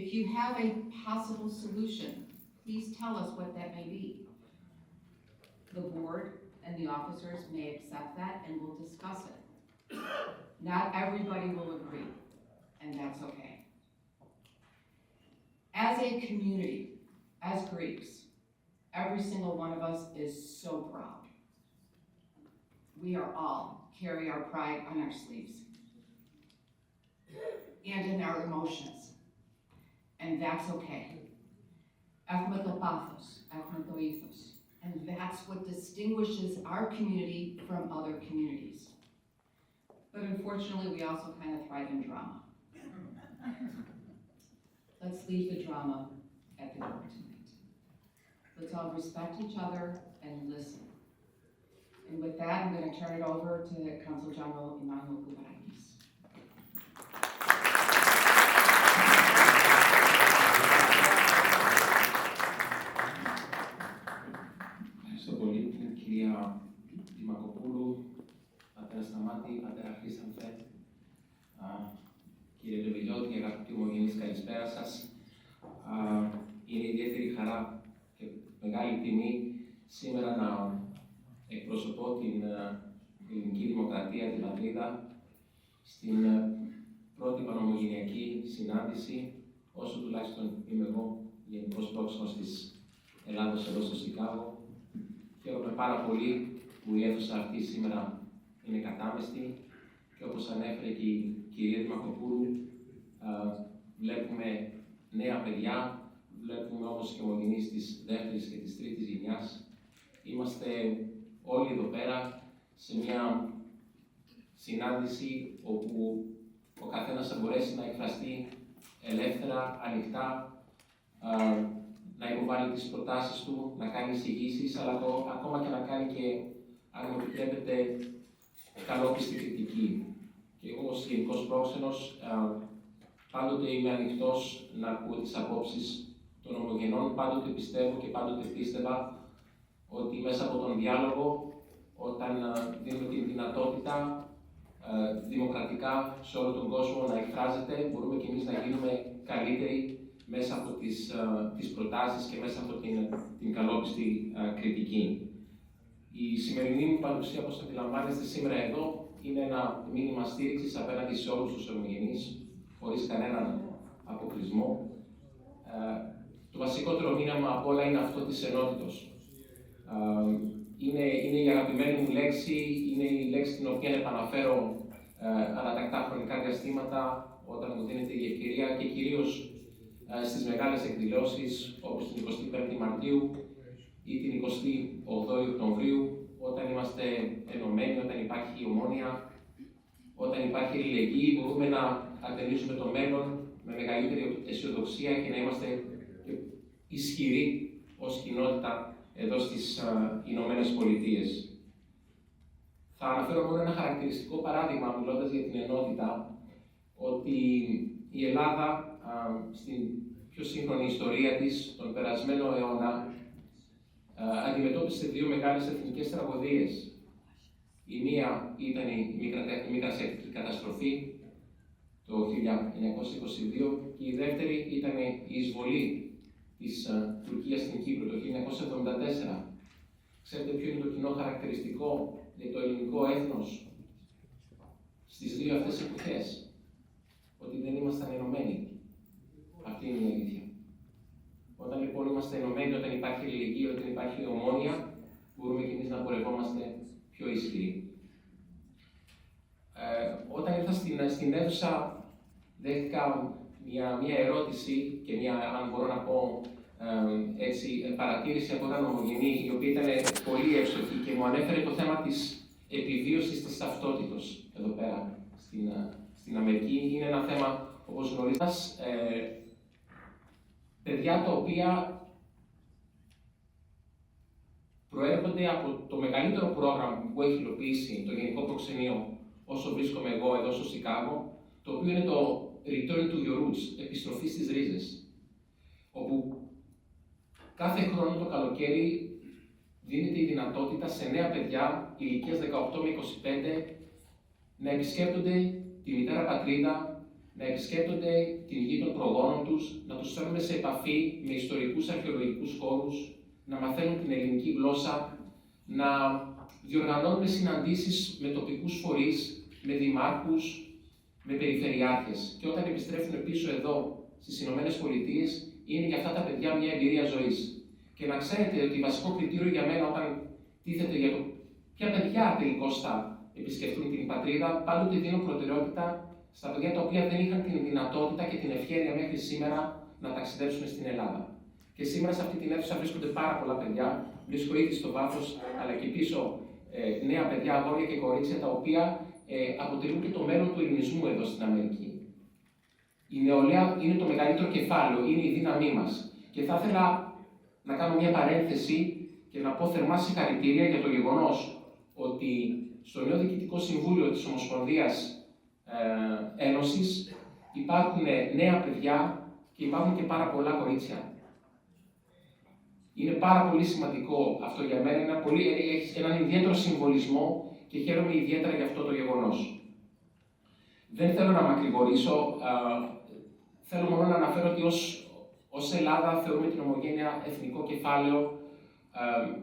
If you have a possible solution, please tell us what that may be. The board and the officers may accept that and we'll discuss it. Not everybody will agree, and that's okay. As a community, as Greeks, every single one of us is so proud. We are all carry our pride on our sleeves and in our emotions, and that's okay. Ethnopathos, ethnoethos, and that's what distinguishes our community from other communities. But unfortunately, we also kind of thrive in drama. Let's leave the drama at the door tonight. Let's all respect each other and listen. And with that, I'm going to turn it over to Consul General Emmanuel Koubarakis. Ευχαριστώ πολύ την κυρία Demacopoulos, πατέρα Σταμάτη, πατέρα Χρήστανθε, κύριε Ρεβιλιώτη, αγαπητοί ομογενείς, καλησπέρα σας. Είναι ιδιαίτερη χαρά και μεγάλη τιμή σήμερα να εκπροσωπώ την ελληνική δημοκρατία, την πατρίδα, στην πρώτη Παν Ομογενειακή συνάντηση, όσο τουλάχιστον είμαι εγώ γενικός πρόξενος της Ελλάδος εδώ στο Σικάγο. Χαίρομαι πάρα πολύ που η αίθουσα αυτή σήμερα είναι κατάμεστη και όπως ανέφερε και η κυρία Demacopoulos, βλέπουμε νέα παιδιά, βλέπουμε όμως και ομογενείς της δεύτερης και της τρίτης γενιάς. Είμαστε όλοι εδώ πέρα σε μια συνάντηση όπου ο καθένας θα μπορέσει να εκφραστεί ελεύθερα, ανοιχτά, να υποβάλει τις προτάσεις του, να κάνει εισηγήσεις, αλλά ακόμα και να κάνει και, αν μου επιτρέπετε, καλόπιστη κριτική. Και εγώ ως γενικός πρόξενος πάντοτε είμαι ανοιχτός να ακούω τις απόψεις των ομογενών, πάντοτε πιστεύω και πάντοτε πίστευα ότι μέσα από τον διάλογο, όταν δίνουμε την δυνατότητα δημοκρατικά σε όλο τον κόσμο να εκφράζεται, μπορούμε και εμείς να γίνουμε καλύτεροι μέσα από τις προτάσεις και μέσα από την καλόπιστη κριτική. Η σημερινή μου παρουσία, όπως αντιλαμβάνεστε σήμερα εδώ, είναι ένα μήνυμα στήριξης απέναντι σε όλους τους ομογενείς, χωρίς κανέναν αποκλεισμό. Το βασικότερο μήνυμα από όλα είναι αυτό της ενότητος. Είναι η αγαπημένη μου λέξη, είναι η λέξη την οποία επαναφέρω ανατακτά χρονικά διαστήματα όταν μου δίνεται η ευκαιρία και κυρίως στις μεγάλες εκδηλώσεις όπως την 25η Μαρτίου ή την 28η Οκτωβρίου, όταν είμαστε ενωμένοι, όταν υπάρχει ομόνοια, όταν υπάρχει αλληλεγγύη, μπορούμε να ατενίσουμε το μέλλον με μεγαλύτερη αισιοδοξία και να είμαστε ισχυροί ως κοινότητα εδώ στις Ηνωμένες Πολιτείες. Θα αναφέρω μόνο ένα χαρακτηριστικό παράδειγμα, μιλώντας για την ενότητα, ότι η Ελλάδα στην πιο σύγχρονη ιστορία της, τον περασμένο αιώνα, αντιμετώπισε δύο μεγάλες εθνικές τραγωδίες. Η μία ήταν η μικρασιατική καταστροφή το 1922 και η δεύτερη ήταν η εισβολή της Τουρκίας στην Κύπρο το 1974. Ξέρετε ποιο είναι το κοινό χαρακτηριστικό για το ελληνικό έθνος στις δύο αυτές εποχές? Ότι δεν ήμασταν ενωμένοι. Αυτή είναι η αλήθεια. Όταν λοιπόν είμαστε ενωμένοι, όταν υπάρχει αλληλεγγύη, όταν υπάρχει ομόνοια, μπορούμε και εμείς να πορευόμαστε πιο ισχυροί. Όταν ήρθα στην αίθουσα, δέχτηκα μια ερώτηση και αν μπορώ να πω έτσι, παρατήρηση από έναν ομογενή, η οποία ήταν πολύ εύστοχη και μου ανέφερε το θέμα της επιβίωσης της ταυτότητος εδώ πέρα στην Αμερική. Είναι ένα θέμα, όπως γνωρίζετε, παιδιά τα οποία προέρχονται από το μεγαλύτερο πρόγραμμα που έχει υλοποιήσει το Γενικό Προξενείο όσο βρίσκομαι εγώ εδώ στο Σικάγο, το οποίο είναι το Return to your roots, επιστροφή στις ρίζες, όπου κάθε χρόνο το καλοκαίρι δίνεται η δυνατότητα σε νέα παιδιά ηλικίας 18 με 25 να επισκέπτονται τη μητέρα πατρίδα, να επισκέπτονται την γη των προγόνων τους, να τους φέρνουμε σε επαφή με ιστορικούς αρχαιολογικούς χώρους, να μαθαίνουν την ελληνική γλώσσα, να διοργανώνουμε συναντήσεις με τοπικούς φορείς, με δημάρχους, με περιφερειάρχες. Και όταν επιστρέφουν πίσω εδώ στις Ηνωμένες Πολιτείες, είναι για αυτά τα παιδιά μια εμπειρία ζωής. Και να ξέρετε ότι βασικό κριτήριο για μένα όταν τίθεται για το ποια παιδιά τελικώς θα επισκεφτούν την πατρίδα, πάντοτε δίνω προτεραιότητα στα παιδιά τα οποία δεν είχαν την δυνατότητα και την ευχέρεια μέχρι σήμερα να ταξιδέψουν στην Ελλάδα. Και σήμερα σε αυτή την αίθουσα βρίσκονται πάρα πολλά παιδιά, βρίσκω ήδη στο βάθος, αλλά και πίσω νέα παιδιά, αγόρια και κορίτσια, τα οποία αποτελούν και το μέλλον του ελληνισμού εδώ στην Αμερική. Η νεολαία είναι το μεγαλύτερο κεφάλαιο, είναι η δύναμή μας. Και θα ήθελα να κάνω μια παρένθεση και να πω θερμά συγχαρητήρια για το γεγονός ότι στο νέο Διοικητικό Συμβούλιο της Ομοσπονδίας Ένωσης υπάρχουν νέα παιδιά και υπάρχουν και πάρα πολλά κορίτσια. Είναι πάρα πολύ σημαντικό αυτό για μένα, έχει έναν ιδιαίτερο συμβολισμό και χαίρομαι ιδιαίτερα για αυτό το γεγονός. Δεν θέλω να μακρηγορήσω, θέλω μόνο να αναφέρω ότι ως Ελλάδα θεωρούμε την ομογένεια εθνικό κεφάλαιο.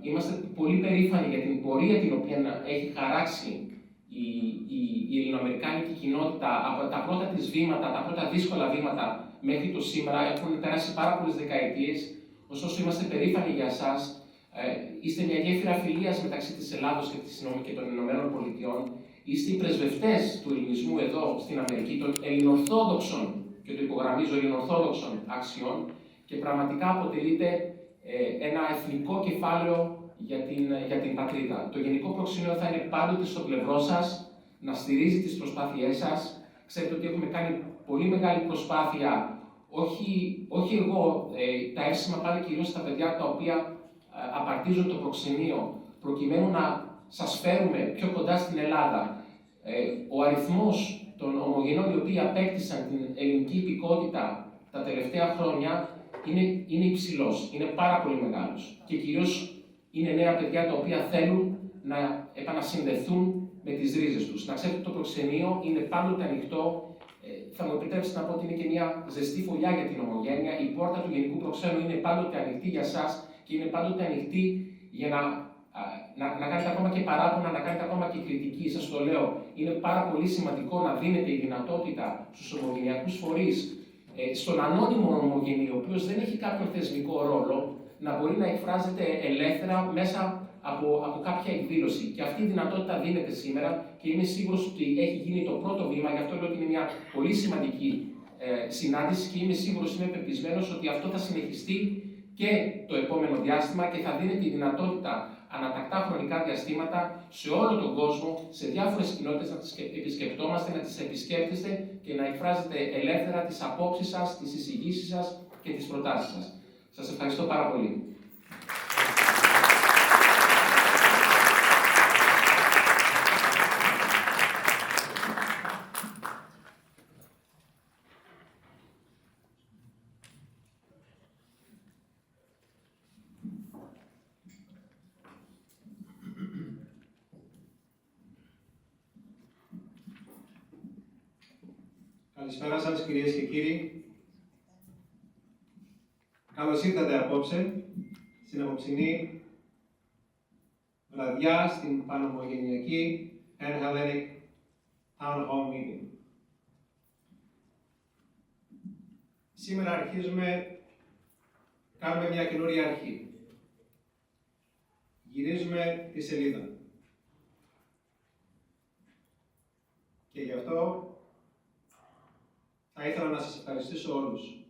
Είμαστε πολύ περήφανοι για την πορεία την οποία έχει χαράξει η ελληνοαμερικάνικη κοινότητα από τα πρώτα της βήματα, τα πρώτα δύσκολα βήματα μέχρι το σήμερα. Έχουν περάσει πάρα πολλές δεκαετίες. Ωστόσο, είμαστε περήφανοι για εσάς. Είστε μια γέφυρα φιλίας μεταξύ της Ελλάδος και των Ηνωμένων Πολιτειών. Είστε οι πρεσβευτές του ελληνισμού εδώ στην Αμερική, των ελληνορθόδοξων, και το υπογραμμίζω, ελληνορθόδοξων αξιών, και πραγματικά αποτελείτε ένα εθνικό κεφάλαιο για την πατρίδα. Το Γενικό Προξενείο θα είναι πάντοτε στο πλευρό σας, να στηρίζει τις προσπάθειές σας. Ξέρετε ότι έχουμε κάνει πολύ μεγάλη προσπάθεια, όχι εγώ, τα εύσημα πάνε κυρίως στα παιδιά τα οποία απαρτίζουν το προξενείο, προκειμένου να σας φέρουμε πιο κοντά στην Ελλάδα. Ο αριθμός των ομογενών οι οποίοι απέκτησαν την ελληνική υπηκότητα τα τελευταία χρόνια είναι υψηλός, είναι πάρα πολύ μεγάλος. Και κυρίως είναι νέα παιδιά τα οποία θέλουν να επανασυνδεθούν με τις ρίζες τους. Να ξέρετε ότι το προξενείο είναι πάντοτε ανοιχτό. Θα μου επιτρέψετε να πω ότι είναι και μια ζεστή φωλιά για την ομογένεια. Η πόρτα του Γενικού Προξένου είναι πάντοτε ανοιχτή για σας και είναι πάντοτε ανοιχτή για να κάνετε ακόμα και παράπονα, να κάνετε ακόμα και κριτική. Σας το λέω, είναι πάρα πολύ σημαντικό να δίνετε η δυνατότητα στους ομογενειακούς φορείς, στον ανώνυμο ομογενή, ο οποίος δεν έχει κάποιον θεσμικό ρόλο, να μπορεί να εκφράζεται ελεύθερα μέσα από κάποια εκδήλωση. Και αυτή η δυνατότητα δίνεται σήμερα και είμαι σίγουρος ότι έχει γίνει το πρώτο βήμα, γι' αυτό λέω ότι είναι μια πολύ σημαντική συνάντηση και είμαι σίγουρος, είμαι πεπισμένος ότι αυτό θα συνεχιστεί και το επόμενο διάστημα και θα δίνεται η δυνατότητα ανατακτά χρονικά διαστήματα σε όλο τον κόσμο, σε διάφορες κοινότητες να τις επισκεπτόμαστε, να τις επισκέπτεστε και να εκφράζετε ελεύθερα τις απόψεις σας, τις εισηγήσεις σας και τις προτάσεις σας. Σας ευχαριστώ πάρα πολύ. Καλησπέρα σας κυρίες και κύριοι. Καλώς ήρθατε απόψε στην απόψινή βραδιά στην Παν Ομογενειακή Pan Hellenic Town Hall Meeting. Σήμερα κάνουμε μια καινούρια αρχή. Γυρίζουμε τη σελίδα. Και γι' αυτό θα ήθελα να σας ευχαριστήσω όλους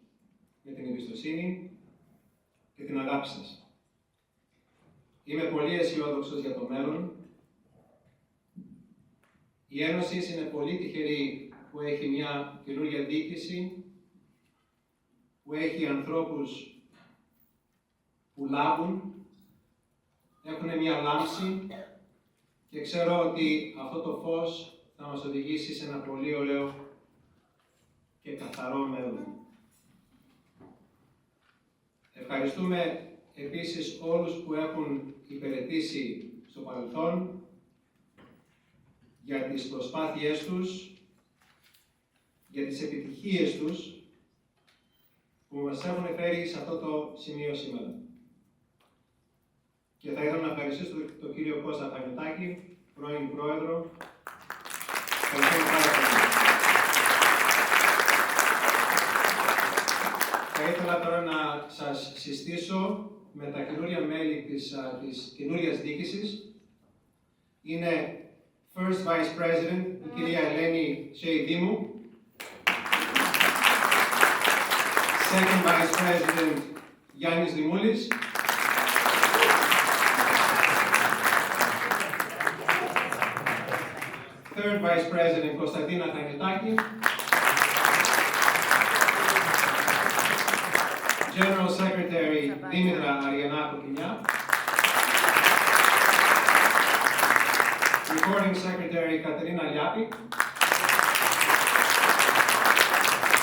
για την εμπιστοσύνη και την αγάπη σας. Είμαι πολύ αισιόδοξος για το μέλλον. Η Ένωση είναι πολύ τυχερή που έχει μια καινούργια διοίκηση, που έχει ανθρώπους που λάβουν, έχουν μια λάμψη και ξέρω ότι αυτό το φως θα μας οδηγήσει σε ένα πολύ ωραίο και καθαρό μέλλον. Ευχαριστούμε επίσης όλους που έχουν υπηρετήσει στο παρελθόν για τις προσπάθειές τους, για τις επιτυχίες τους που μας έχουν φέρει σε αυτό το σημείο σήμερα. Και θα ήθελα να ευχαριστήσω τον κύριο Κώστα Πανιωτάκη, πρώην Πρόεδρο. Ευχαριστώ πάρα πολύ. Θα ήθελα τώρα να σας συστήσω με τα καινούρια μέλη της καινούριας διοίκησης. Είναι First Vice President, η κυρία Ελένη Σεϊδήμου. Second Vice President, Γιάννης Δημούλης. Third Vice President, Κωνσταντίνα Χανιτάκη. General Secretary, Δήμητρα Αριανάκου Κινιά. Recording Secretary, Κατερίνα Λιάπη.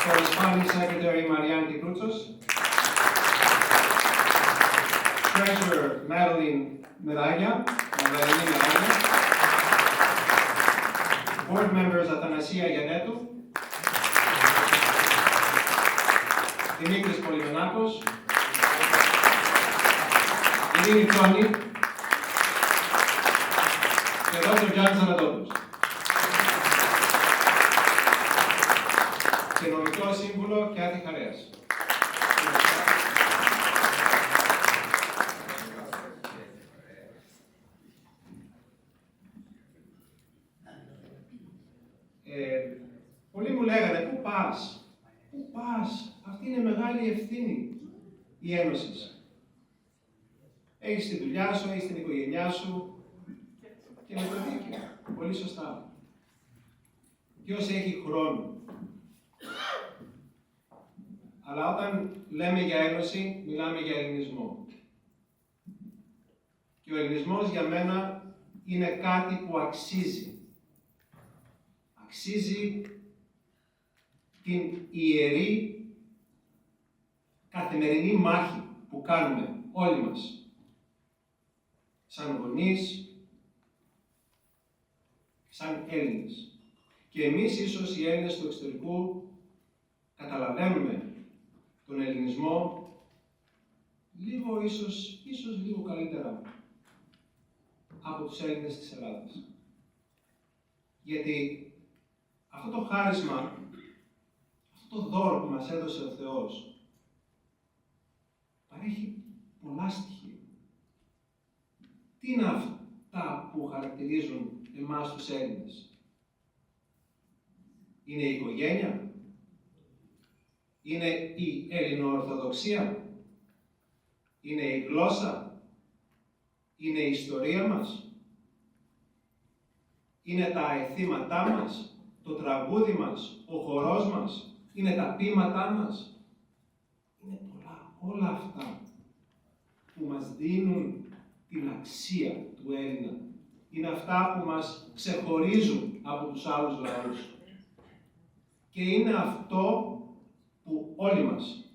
Corresponding Secretary, Μαριάννη Κρούτσος. Treasurer, Madeline Μεράγια. Board members, Αθανασία Γιαννέτου. Δημήτρης Πολυμενάκος. Ειρήνη Τσόνη. Και Dr. Γιάννης Ανατόπουλος. Και νομικό σύμβουλο Κιάθη Χαρέας. Πολλοί μου λέγανε, πού πας, αυτή είναι μεγάλη ευθύνη η Ένωση. Έχεις τη δουλειά σου, έχεις την οικογένειά σου και με το δίκαιο. Πολύ σωστά. Ποιος έχει χρόνο. Αλλά όταν λέμε για Ένωση, μιλάμε για ελληνισμό. Και ο ελληνισμός για μένα είναι κάτι που αξίζει. Αξίζει την ιερή καθημερινή μάχη που κάνουμε όλοι μας, σαν γονείς, σαν Έλληνες. Και εμείς ίσως οι Έλληνες του εξωτερικού καταλαβαίνουμε τον ελληνισμό λίγο, ίσως λίγο καλύτερα από τους Έλληνες της Ελλάδας. Γιατί αυτό το χάρισμα, αυτό το δώρο που μας έδωσε ο Θεός, παρέχει πολλά στοιχεία. Τι είναι αυτά που χαρακτηρίζουν εμάς τους Έλληνες? Είναι η οικογένεια? Είναι η Ελληνοορθοδοξία? Είναι η γλώσσα? Είναι η ιστορία μας? Είναι τα αισθήματά μας? Το τραγούδι μας? Ο χορός μας? Είναι τα ποίηματά μας? Είναι πολλά. Όλα αυτά που μας δίνουν την αξία του Έλληνα. Είναι αυτά που μας ξεχωρίζουν από τους άλλους λαούς. Και είναι αυτό που όλοι μας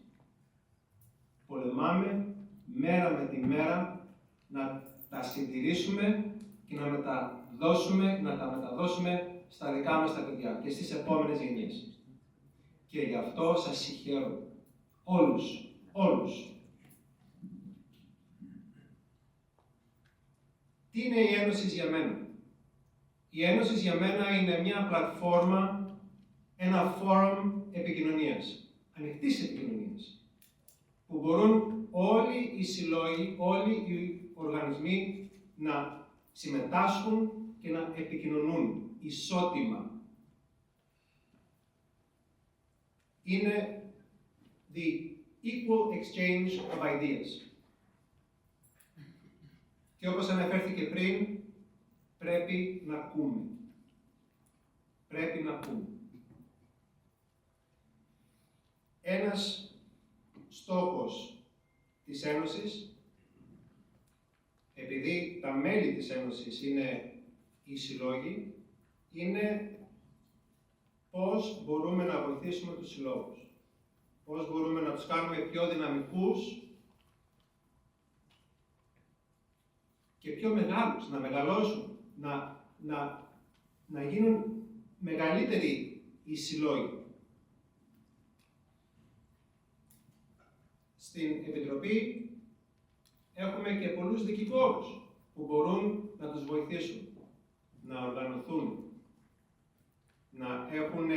πολεμάμε μέρα με τη μέρα να τα συντηρήσουμε και να τα μεταδώσουμε στα δικά μας τα παιδιά και στις επόμενες γενιές. Και γι' αυτό σας συγχαίρω όλους. Τι είναι η Ένωση για μένα? Η Ένωση για μένα είναι μια πλατφόρμα, ένα φόρουμ επικοινωνίας, ανοιχτής επικοινωνίας, που μπορούν όλοι οι συλλόγοι, όλοι οι οργανισμοί να συμμετάσχουν και να επικοινωνούν ισότιμα. Είναι the equal exchange of ideas. Και όπως αναφέρθηκε πριν, πρέπει να ακούμε. Πρέπει να ακούμε. Ένας στόχος της Ένωσης, επειδή τα μέλη της Ένωσης είναι οι συλλόγοι, είναι πώς μπορούμε να βοηθήσουμε τους συλλόγους. Πώς μπορούμε να τους κάνουμε πιο δυναμικούς και πιο μεγάλους, να μεγαλώσουν, να γίνουν μεγαλύτεροι οι συλλόγοι. στην Επιτροπή έχουμε και πολλούς δικηγόρους που μπορούν να τους βοηθήσουν, να οργανωθούν, να έχουν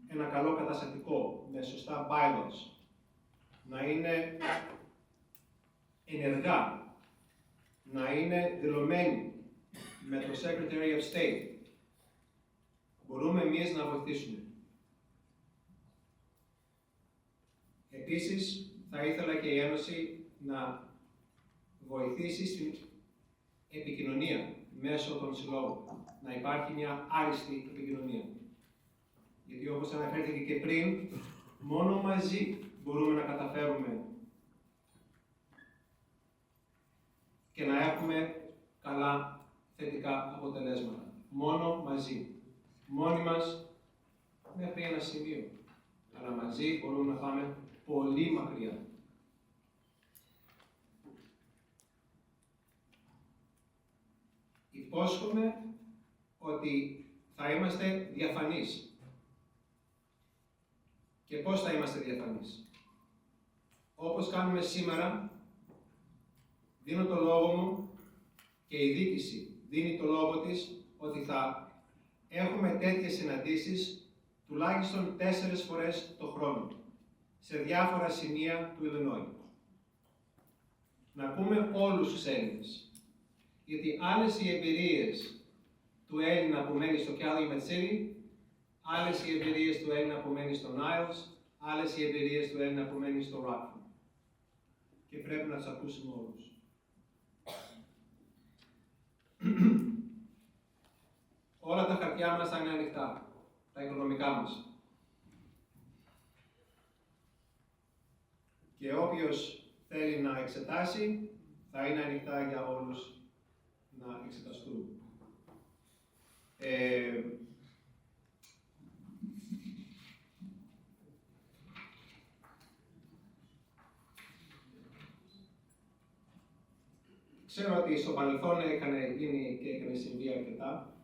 ένα καλό καταστατικό με σωστά bylaws, να είναι ενεργά, να είναι δηλωμένοι με το Secretary of State. Μπορούμε εμείς να βοηθήσουμε. Επίσης, θα ήθελα και η Ένωση να βοηθήσει στην επικοινωνία μέσω των συλλόγων. Να υπάρχει μια άριστη επικοινωνία. Γιατί όπως αναφέρθηκε και πριν, μόνο μαζί μπορούμε να καταφέρουμε και να έχουμε καλά θετικά αποτελέσματα. Μόνο μαζί. Μόνοι μας μέχρι ένα σημείο. Αλλά μαζί μπορούμε να πάμε πολύ μακριά. Υπόσχομαι ότι θα είμαστε διαφανείς. Και πώς θα είμαστε διαφανείς? Όπως κάνουμε σήμερα, δίνω το λόγο μου και η διοίκηση δίνει το λόγο της ότι θα έχουμε τέτοιες συναντήσεις τουλάχιστον 4 φορές το χρόνο, σε διάφορα σημεία του Illinois. Να ακούμε όλους τους Έλληνες. Γιατί άλλες οι εμπειρίες του Έλληνα που μένει στο Calumet City, άλλες οι εμπειρίες του Έλληνα που μένει στο Niles, άλλες οι εμπειρίες του Έλληνα που μένει στο Rockford. Και πρέπει να τους ακούσουμε όλους. Όλα τα χαρτιά μας θα είναι ανοιχτά, τα οικονομικά μας. Και όποιος θέλει να εξετάσει, θα είναι ανοιχτά για όλους να εξεταστούν. Ξέρω ότι στο παρελθόν έκανε συμβεί αρκετά,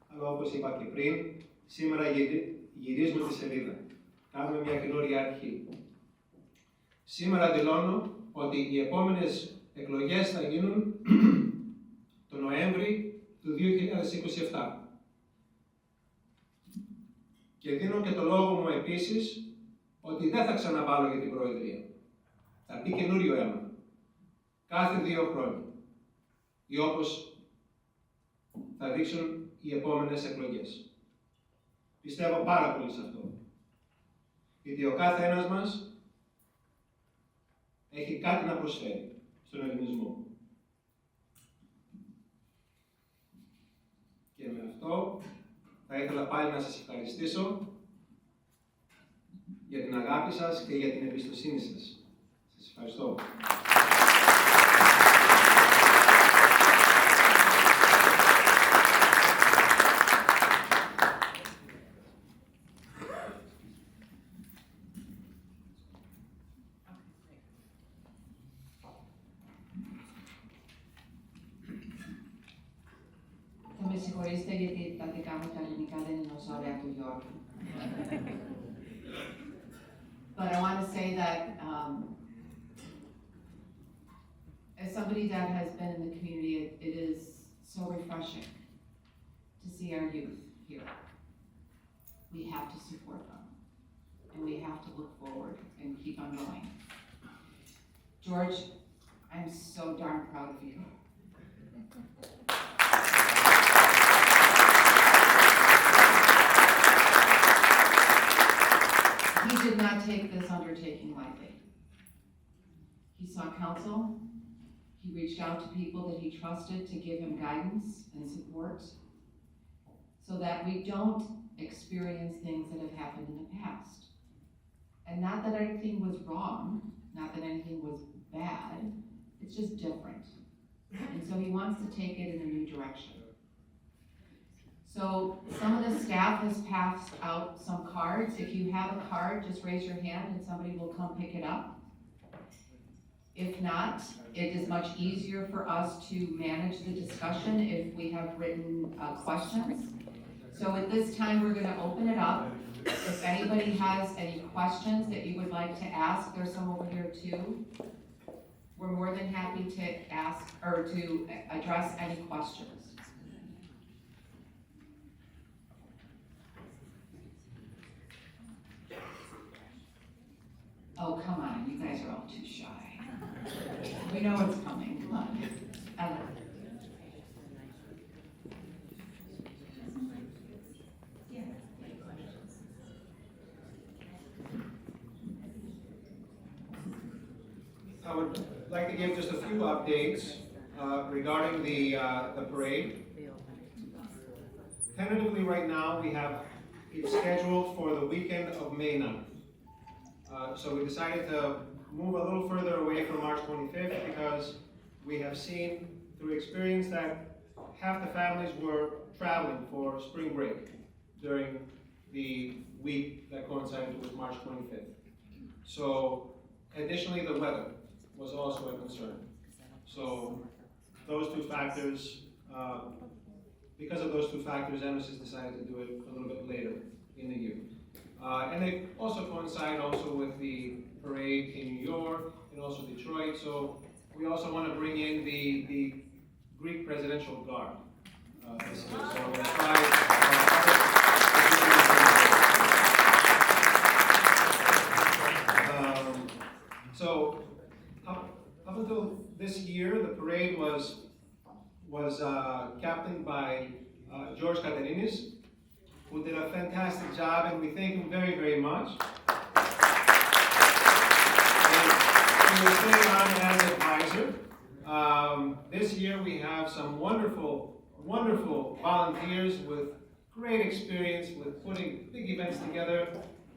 αλλά όπως είπα και πριν, σήμερα γυρίζουμε τη σελίδα. Κάνουμε μια καινούργια αρχή. Σήμερα δηλώνω ότι οι επόμενες εκλογές θα γίνουν το Νοέμβρη του 2027. Και δίνω και το λόγο μου επίσης ότι δεν θα ξαναβάλω για την Προεδρία. Θα μπει καινούριο αίμα. Κάθε 2 χρόνια. Ή όπως θα δείξουν οι επόμενες εκλογές. Πιστεύω πάρα πολύ σε αυτό. Γιατί ο κάθε ένας μας έχει κάτι να προσφέρει στον ελληνισμό. Και με αυτό θα ήθελα πάλι να σας ευχαριστήσω για την αγάπη σας και για την εμπιστοσύνη σας. Σας ευχαριστώ. Με συγχωρήσετε γιατί τα δικά μου τα ελληνικά δεν είναι όσο ωραία του Γιώργου. But I want to say that as somebody that has been in the community, it is so refreshing to see our youth here. We have to support them, and we have to look forward and keep on going. George, I'm so darn proud of you. He did not take this undertaking lightly. He sought counsel. He reached out to people that he trusted to give him guidance and support so that we don't experience things that have happened in the past. And not that anything was wrong, not that anything was bad, it's just different. And so he wants to take it in a new direction. So some of the staff has passed out some cards. If you have a card, just raise your hand and somebody will come pick it up. If not, it is much easier for us to manage the discussion if we have written questions. So at this time, we're going to open it up If anybody has any questions that you would like to ask, there's some over here too. We're more than happy to ask or to address any questions. Oh, come on, you guys are all too shy. We know it's coming, come on. Ellen. I would like to give just a few updates regarding the parade. Tentatively right now, we have it scheduled for the weekend of May 9th. So we decided to move a little further away from March 25th because we have seen through experience that half the families were traveling for spring break during the week that coincided with March 25th. So additionally, the weather was also a concern. So those two factors, because of those two factors, Enosis decided to do it a little bit later in the year. And they also coincide also with the parade in New York and also Detroit. So we also want to bring in the Greek Presidential Guard this year. So we'll so up until this year, the parade was captained by George Katerinis, who did a fantastic job, and we thank him very, very much. And he was staying on as an advisor. This year we have some wonderful, wonderful volunteers with great experience with putting big events together,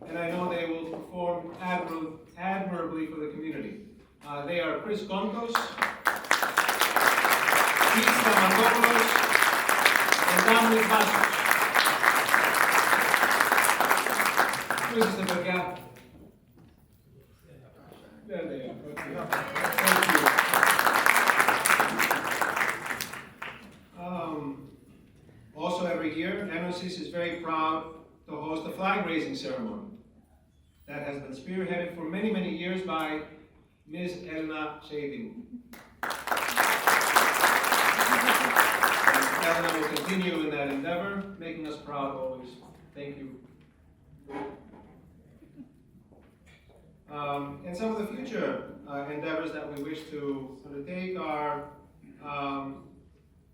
and I know they will perform admirably for the community. They are Chris Kontos, Demacopoulos, and Demacopoulos. Please, the gap. There they are. Okay. Thank you. Also, every year, Enosis is very proud to host a flag-raising ceremony that has been spearheaded for many, many years by Ms. Elena Shading. Elena will continue in that endeavor, making us proud always. Thank you. And some of the future endeavors that we wish to undertake are,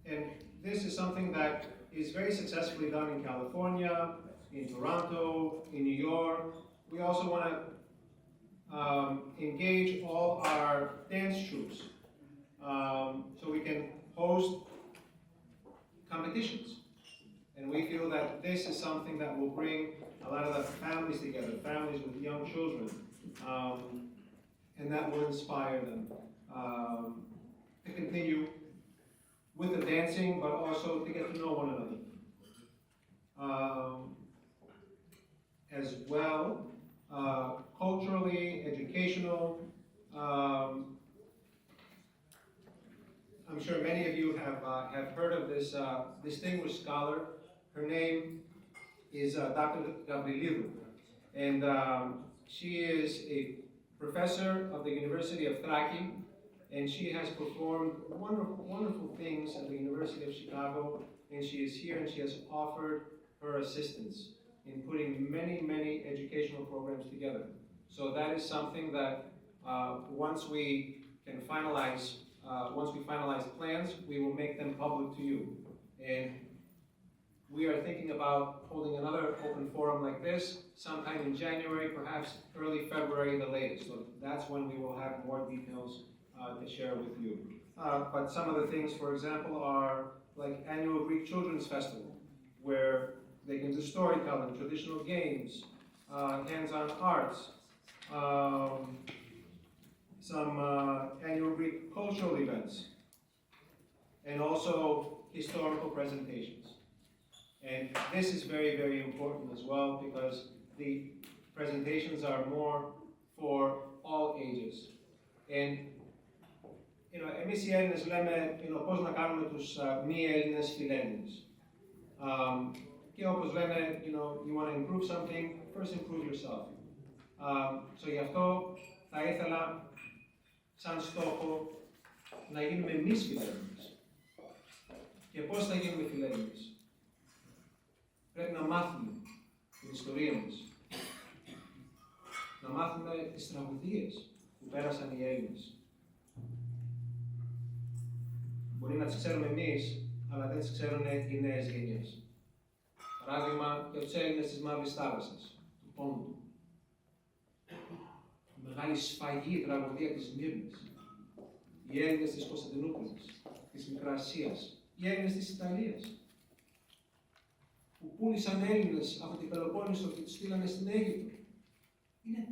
and this is something that is very successfully done in California, in Toronto, in New York. We also want to engage all our dance troupes so we can host competitions. And we feel that this is something that will bring a lot of the families together, families with young children, and that will inspire them to continue with the dancing, but also to get to know one another. As well, culturally, educational. I'm sure many of you have heard of this distinguished scholar. Her name is Dr. Gabrielidou, and she is a professor of the University of Thrace, and she has performed wonderful, wonderful things at the University of Chicago, and she is here and she has offered her assistance in putting many, many educational programs together. So that is something that once we finalize plans, we will make them public to you. And we are thinking about holding another open forum like this sometime in January, perhaps early February, the latest. So that's when we will have more details to share with you. But some of the things, for example, are like annual Greek Children's Festival, where they can do storytelling, traditional games, hands-on arts, some annual Greek cultural events, and also historical presentations. And this is very, very important as well because the presentations are more for all ages. And εμείς οι Έλληνες λέμε πώς να κάνουμε τους μη Έλληνες φιλέλληνες. Και όπως λέμε, you want to improve something, first improve yourself. So γι' αυτό θα ήθελα σαν στόχο να γίνουμε εμείς φιλέλληνες. Και πώς θα γίνουμε φιλέλληνες? Πρέπει να μάθουμε την ιστορία μας. Να μάθουμε τις τραγωδίες που πέρασαν οι Έλληνες. Μπορεί να τις ξέρουμε εμείς, αλλά δεν τις ξέρουν οι νέες γενιές. Παράδειγμα, για τους Έλληνες της Μαύρης Θάλασσας, του Πόντου. Η μεγάλη σφαγή τραγωδία της Μύρνης. Οι Έλληνες της Κωνσταντινούπολης, της Μικρασίας, οι Έλληνες της Ιταλίας. Που πούλησαν Έλληνες από την Πελοπόννησο και τους στείλανε στην Αίγυπτο. Είναι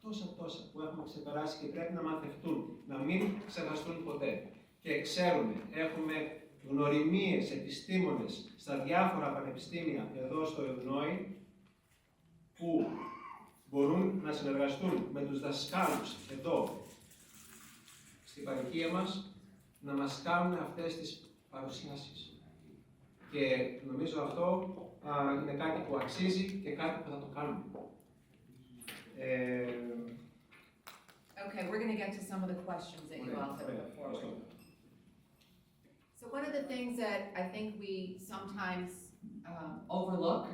τόσα που έχουμε ξεπεράσει και πρέπει να μαθευτούν, να μην ξεχαστούν ποτέ. Και ξέρουμε, έχουμε γνωριμίες, επιστήμονες στα διάφορα πανεπιστήμια εδώ στο Illinois που μπορούν να συνεργαστούν με τους δασκάλους εδώ στην παροικία μας να μας κάνουν αυτές τις παρουσιάσεις. Και νομίζω αυτό είναι κάτι που αξίζει και κάτι που θα το κάνουμε. Okay, we're going to get to some of the questions that you all have put forward. So one of the things that I think we sometimes overlook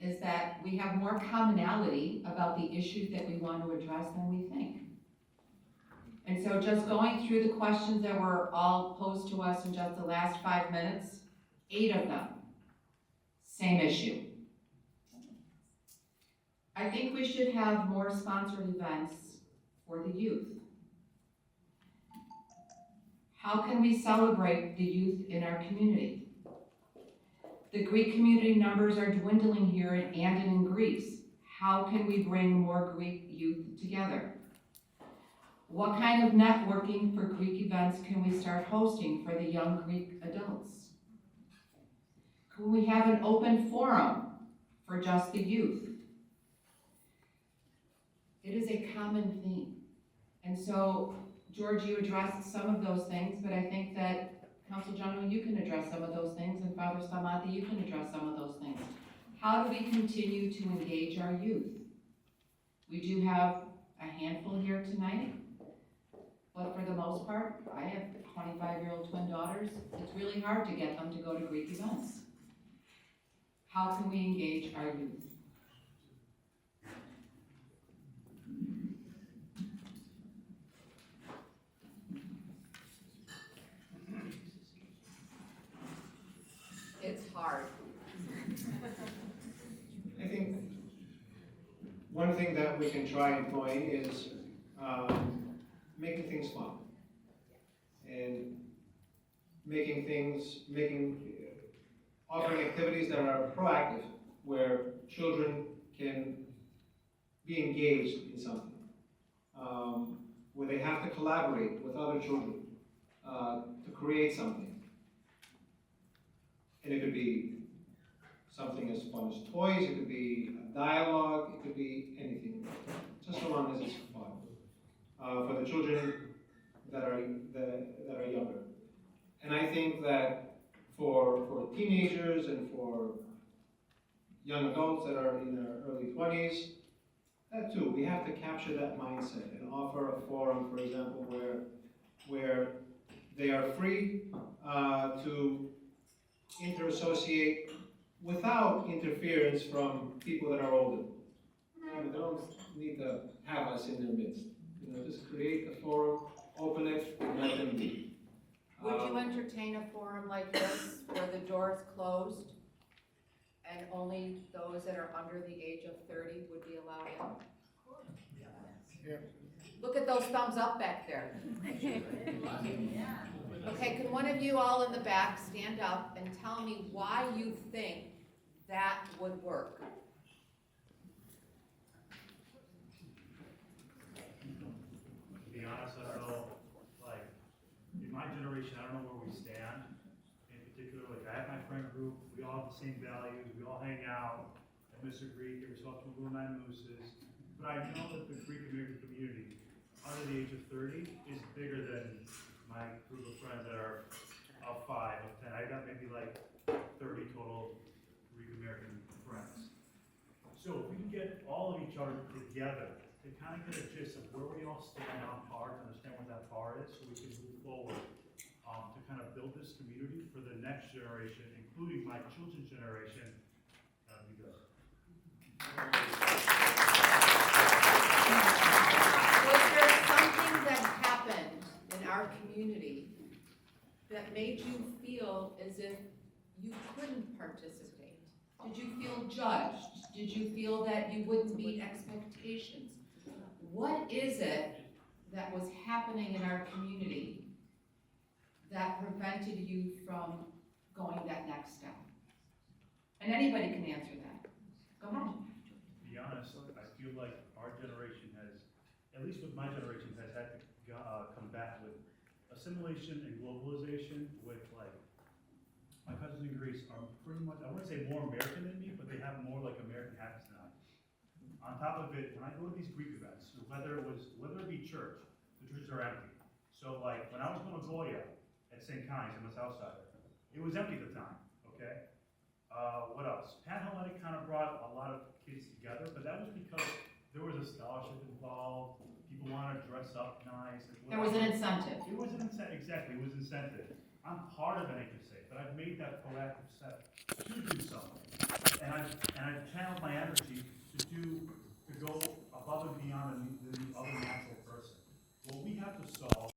is that we have more commonality about the issues that we want to address than we think. And so just going through the questions that were all posed to us in just the last 5 minutes, 8 of them, same issue. I think we should have more sponsored events for the youth. How can we celebrate the youth in our community? The Greek community numbers are dwindling here and in Greece. How can we bring more Greek youth together? What kind of networking for Greek events can we start hosting for the young Greek adults? Can we have an open forum for just the youth? It is a common theme. And so, George, you addressed some of those things, but I think that Consul General, you can address some of those things, and Father Stamatis, you can address some of those things. How do we continue to engage our youth? We do have a handful here tonight, but for the most part, I have 25-year-old twin daughters. It's really hard to get them to go to Greek events. How can we engage our youth? It's hard. I think one thing that we can try employing is making things fun. And offering activities that are proactive, where children can be engaged in something, where they have to collaborate with other children to create something. And it could be something as fun as toys, it could be a dialogue, it could be anything, just so long as it's fun. For the children that are younger. And I think that for teenagers and for young adults that are in their early 20s, that too, we have to capture that mindset and offer a forum, for example, where they are free to interassociate without interference from people that are older. They don't need to have us in their midst. Just create a forum, open it, and let them be. Would you entertain a forum like this where the doors closed and only those that are under the age of 30 would be allowed in? Yeah. Look at those thumbs up back there. Okay, can one of you all in the back stand up and tell me why you think that would work? To be honest, I don't know, like, in my generation, I don't know where we stand. In particular, like, I have my friend group, we all have the same values, we all hang out, at Mr. Greek, every so often we'll go to Enosis. But I know that the Greek American community, under the age of 30, is bigger than my group of friends that are of 5, of 10. I got maybe like 30 total Greek American friends. So if we can get get all of each other together to kind of get a gist of where we all stand on PAR, to understand what that PAR is, so we can move forward to kind of build this community for the next generation, including my children's generation. That'd be good. Was there something that happened in our community that made you feel as if you couldn't participate? Did you feel judged? Did you feel that you wouldn't meet expectations? What is it that was happening in our community that prevented you from going that next step? And anybody can answer that. Go ahead. To be honest, I feel like our generation has, at least with my generation, has had to combat with assimilation and globalization with, like, my cousins in Greece are pretty much, I wouldn't say more American than me, but they have more like American habits than I. On top of it, when I go to these Greek events, whether it be church, the churches are empty. So like, when I was going to Goya at St. Kynes, I'm a South Sider, it was empty at the time, okay? What else? Pan Hellenic kind of brought a lot of kids together, but that was because there was a scholarship involved, people wanted to dress up nice. There was an incentive. It was an incentive, exactly, it was incentive. I'm part of it, I could say, but I've made that proactive step to do something. And I've channeled my energy to go above and beyond the other natural person. What we have to solve,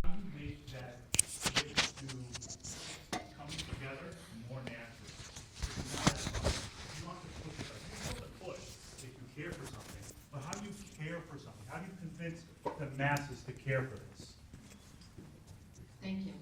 how do you make that shift to coming together more natural? It's not as fun. You don't have to push it. You don't have to push if you care for something, but how do you care for something? How do you convince the masses to care for this? Thank you.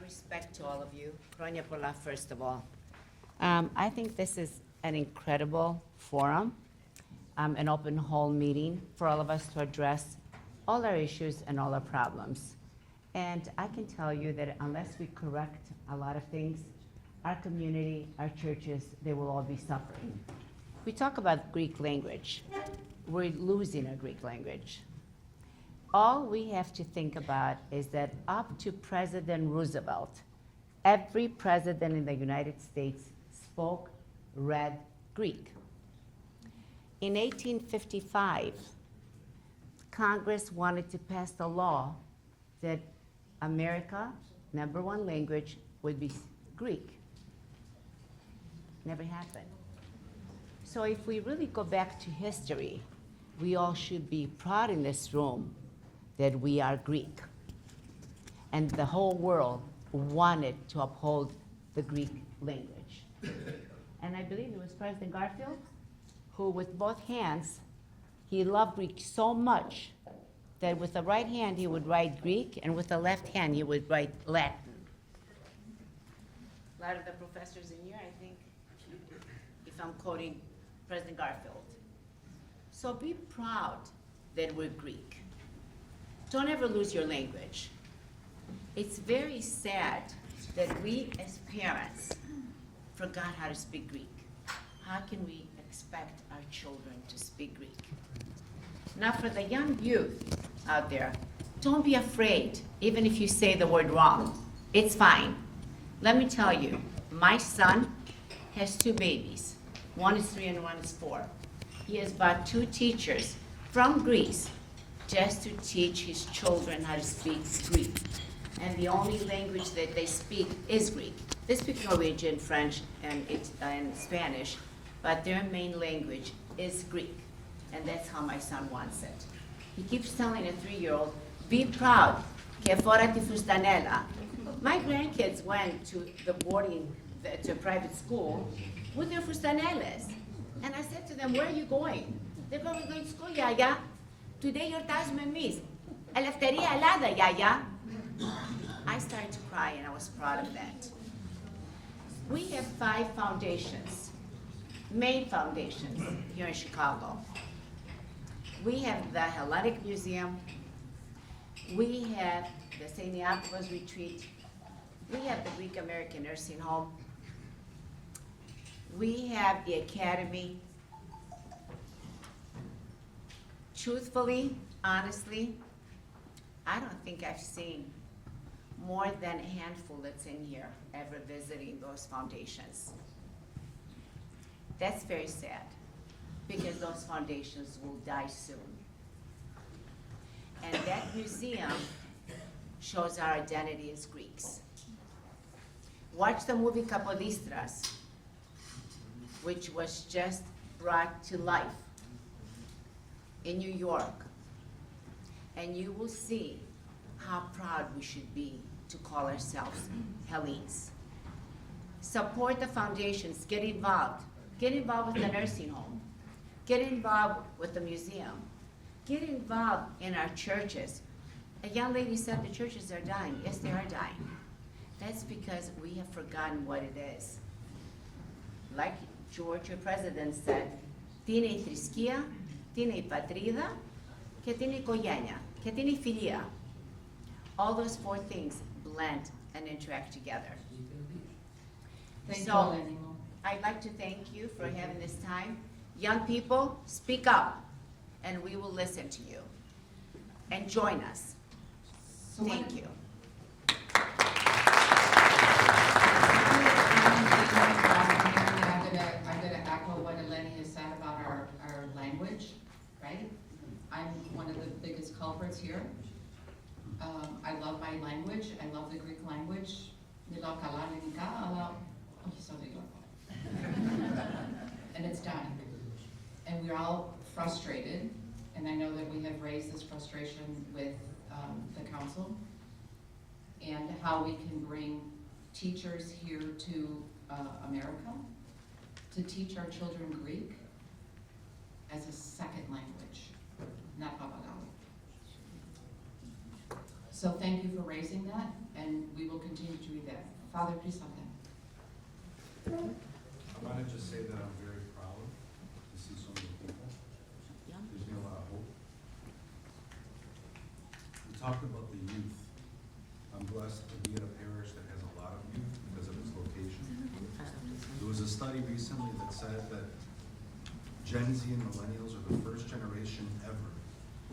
Respect to all of you. Kronia Pola, first of all. I think this is an incredible forum, an open hall meeting for all of us to address all our issues and all our problems. And I can tell you that unless we correct a lot of things, our community, our churches, they will all be suffering. We talk about Greek language. We're losing our Greek language. All we have to think about is that up to President Roosevelt, every president in the United States spoke, read Greek. In 1855, Congress wanted to pass a law that America, #1 language, would be Greek. Never happened. So if we really go back to history, we all should be proud in this room that we are Greek. And the whole world wanted to uphold the Greek language. And I believe it was President Garfield who, with both hands, he loved Greek so much that with the right hand he would write Greek, and with the left hand he would write Latin. A lot of the professors in here, I think, if I'm quoting President Garfield. So be proud that we're Greek. Don't ever lose your language. It's very sad that we as parents forgot how to speak Greek. How can we expect our children to speak Greek? Now for the young youth out there, don't be afraid, even if you say the word wrong. It's fine. Let me tell you, my son has 2 babies. One is 3 and one is 4. He has bought 2 teachers from Greece just to teach his children how to speak Greek. And the only language that they speak is Greek. They speak Norwegian, French, and Spanish, but their main language is Greek. And that's how my son wants it. He keeps telling a 3-year-old, be proud, que fora ti fustanella. My grandkids went to to private school with their fustanelles. And I said to them, where are you going? They're going to school, Yaya. Today γιορτάζουμε εμείς. Ελευθερία Ελλάδα, Yaya. I started to cry and I was proud of that. We have 5 foundations, main foundations here in Chicago. We have the Hellenic Museum. We have the St. Neapolis Retreat. We have the Greek American Nursing Home. We have the Academy. Truthfully, honestly, I don't think I've seen more than a handful that's in here ever visiting those foundations. That's very sad, because those foundations will die soon. And that museum shows our identity as Greeks. Watch the movie Kapodistras, which was just brought to life in New York. And you will see how proud we should be to call ourselves Hellenes. Support the foundations, get involved. Get involved with the nursing home. Get involved with the museum. Get involved in our churches. A young lady said the churches are dying. Yes, they are dying. That's because we have forgotten what it is. Like George, your president, said, την η θρησκεία, την η πατρίδα, και την η οικογένεια, και την η φιλία. All those four things blend and interact together. Thank So, you, Emmanuel. I'd like to thank you for having this time. Young people, speak up, and we will listen to you. And join us. So what- Thank you. I'm gonna echo what Eleni has said about our language, right? I'm one of the biggest culprits here. I love my language, I love the Greek language. Μιλάω καλά ελληνικά, αλλά όχι σαν το And it's done. And we're all frustrated, and I know that we have raised this frustration with the council, and how we can bring teachers here to America to teach our children Greek as a second language, not Papagali. So thank you for raising that, and we will continue to do that. Father, please something. I want to just say that I'm very proud to see so many people. Gives me a lot of hope. We talked about the youth. I'm blessed to be in a parish that has a lot of youth because of its location. There was a study recently that said that Gen Z and millennials are the first generation ever.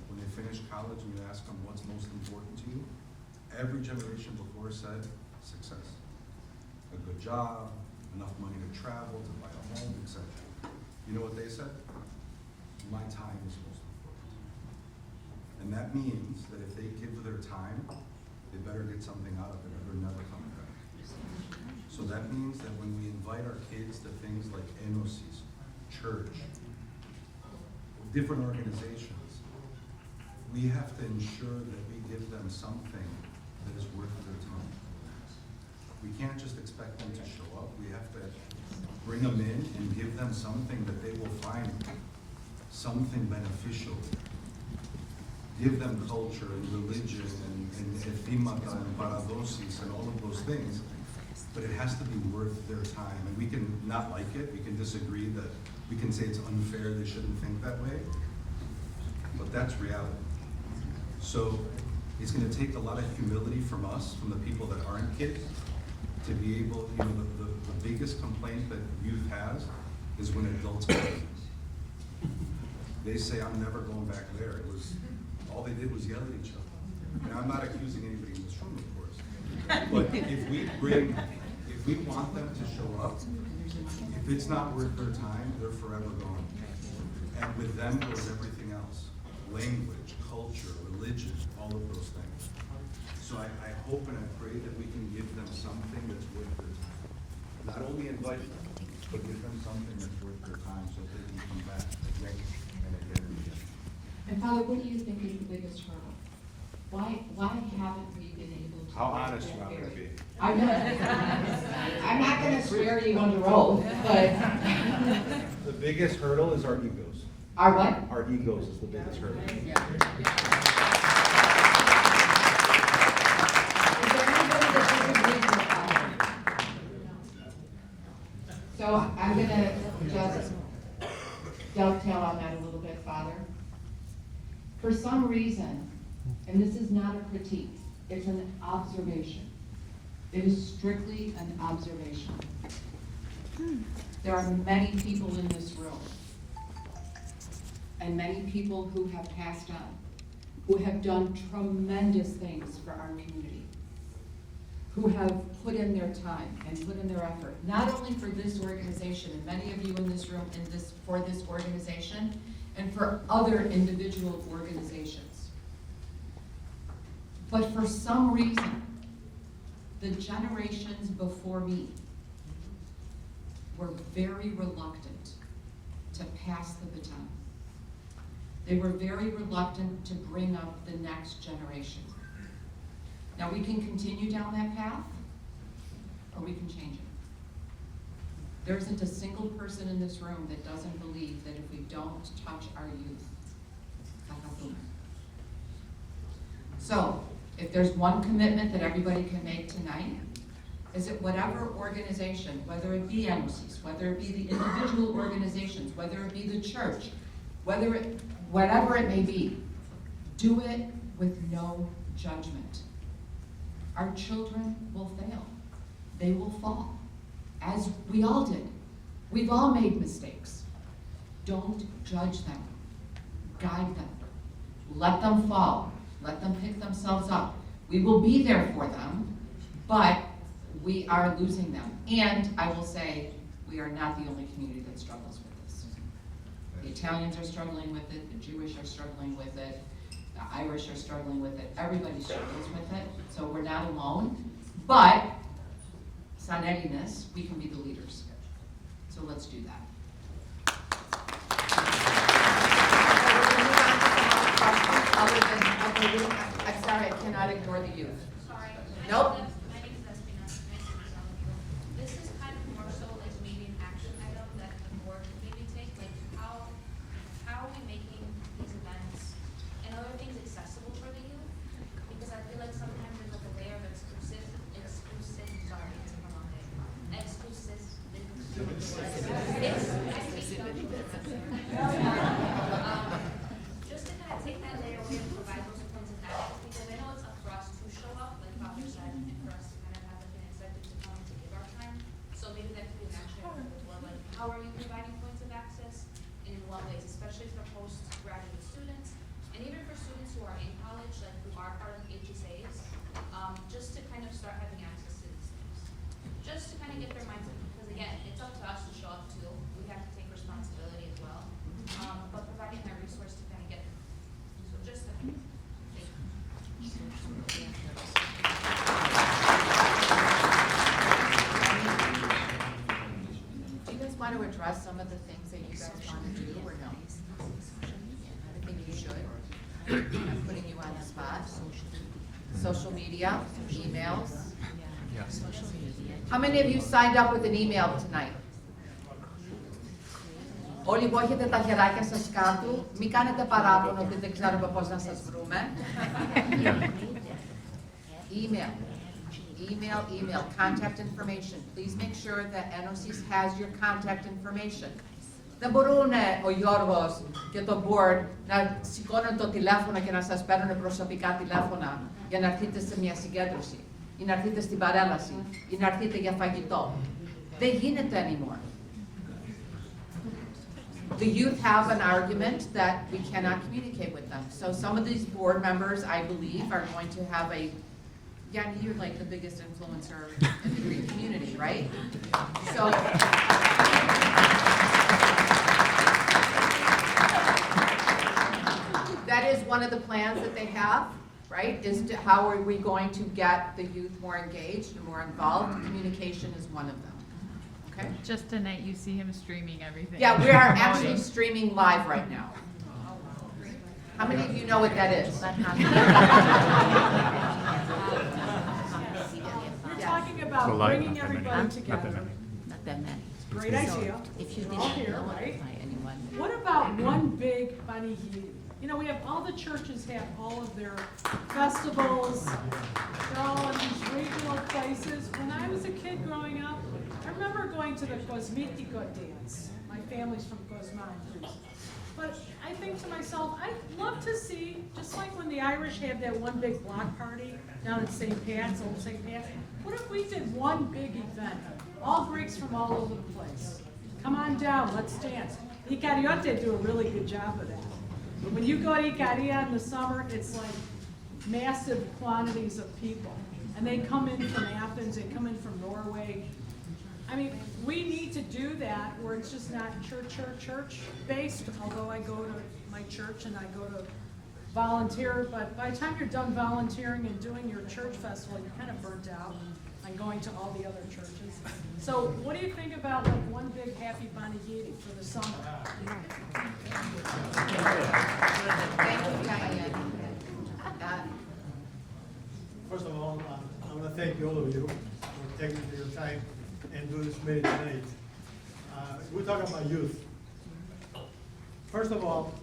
When they finish college and you ask them what's most important to you, every generation before said success. A good job, enough money to travel, to buy a home, etc. You know what they said? My time is most important. And that means that if they give their time, they better get something out of it or they're never coming back. So that means that when we invite our kids to things like Enosis, church, different organizations, we have to ensure that we give them something that is worth their time. We can't just expect them to show up. We have to bring them in and give them something that they will find something beneficial. Give them culture and religion and ethimata and paradosis and all of those things, but it has to be worth their time. And we can not like it, we can disagree that we can say it's unfair, they shouldn't think that way, but that's reality. So it's gonna take a lot of humility from us, from the people that aren't kids, to be able, you know, the biggest complaint that youth has is when adults go. They say, I'm never going back there. It was, all they did was yell at each other. And I'm not accusing anybody in this room, of course. But if we want them to show up, if it's not worth their time, they're forever gone. And with them goes everything else. Language, culture, religion, all of those things. So I hope and I pray that we can give them something that's worth their time. Not only invite them, but give them something that's worth their time so they can come back again and again and again. And Father, what do you think is the biggest hurdle? Why haven't we been able to? How get honest that you want me to area? be? I'm not gonna swear you on the road, but. The biggest hurdle is our egos. Our what? Our egos is the biggest hurdle. Is there anybody that disagrees with Father? So I'm gonna just dovetail on that a little bit, Father. For some reason, and this is not a critique, it's an observation. It is strictly an observation. There are many people in this room and many people who have passed on, who have done tremendous things for our community, who have put in their time and put in their effort, not only for this organization, and many of you in this room for this organization, and for other individual organizations. But for some reason, the generations before me were very reluctant to pass the baton. They were very reluctant to bring up the next generation. Now, we can continue down that path, or we can change it. There isn't a single person in this room that doesn't believe that if we don't touch our youth, kakapuna. So, if there's one commitment that everybody can make tonight, is that whatever organization, whether it be Enosis, whether it be the individual organizations, whether it be the church, whatever it may be, do it with no judgment. Our children will fail. They will fall, as we all did. We've all made mistakes. Don't judge them. Guide them. Let them fall. Let them pick themselves up. We will be there for them, but we are losing them. And I will say, we are not the only community that struggles with this. The Italians are struggling with it, the Jewish are struggling with it, the Irish are struggling with it, everybody struggles with it, so we're not alone. But, saneriness, we can be the leaders. So let's do that. I'm sorry, I cannot ignore the youth. Sorry. Nope. My name is Esteemed. Nice to meet all of you. This is kind of more so like maybe an action item that the board could maybe take, like how are we making these events and other things accessible for the youth? Because I feel like sometimes there's like a layer of exclusive, sorry, it's from on there. Just to kind of take that layer away and provide those points of access, because I know it's up for us to show up, like Father said, and for us to kind of have like an incentive to come to give our time. So maybe that could be an action item as well, like how are you providing points of access and in what ways, especially for postgraduate students, and even for students who are in college, like who are part of HSAs, just to kind of start having access to these things. Just to kind of get their minds in, because again, it's up to us to show up too. We have to take responsibility as well. But providing that resource to kind of get them. So just to Do you guys want to address some of the things that you guys want to do or no? I think you should. I'm putting you on the spot. Social media, emails. How many of you signed up with an email tonight? Όλοι που έχετε τα χεράκια σας κάτω, μην κάνετε παράπονο ότι δεν ξέρουμε πώς να σας βρούμε. Email, contact information. Please make sure that Enosis has your contact information. Δεν μπορούν ο Γιώργος και το board να σηκώνουν το τηλέφωνο και να σας παίρνουν προσωπικά τηλέφωνα για να έρθετε σε μια συγκέντρωση ή να έρθετε στην παρέλαση ή να έρθετε για φαγητό. Δεν γίνεται anymore. The youth have an argument that we cannot communicate with them. So some of these board members, I believe, are going to have a, yeah, you're like the biggest influencer in the Greek community, right? So, that is one of the plans that they have, right? Is to, how are we going to get the youth more engaged and more involved? Communication is one of them. Okay? Just tonight, you see him streaming everything. Yeah, we are actually streaming live right now. How many of you know what that is? We're talking about bringing everybody together. Not that many. Great idea. If you We're didn't all here, notify right? anyone. What about one big Panhellenic? You know, we have, all the churches have all of their festivals. They're all in these regional places. When I was a kid growing up, I remember going to the Cosmetico dance. My family's from Cosma in Greece. But I think to myself, I'd love to see, just like when the Irish had that one big block party down at St. Pat's, old St. Pat's, what if we did one big event? All Greeks from all over the place. Come on down, let's dance. The Icariote do a really good job of that. When you go to Ikaria in the summer, it's like massive quantities of people. And they come in from Athens, they come in from Norway. I mean, we need to do that where it's just not church based, although I go to my church and I go to volunteer, but by the time you're done volunteering and doing your church festival, you're kind of burnt out on going to all the other churches. So what do you think about like one big happy Panhellenic for the summer? Thank you, Diane. First of all, I want to thank all of you for taking your time and do this meeting tonight. We're talking about youth. First of all,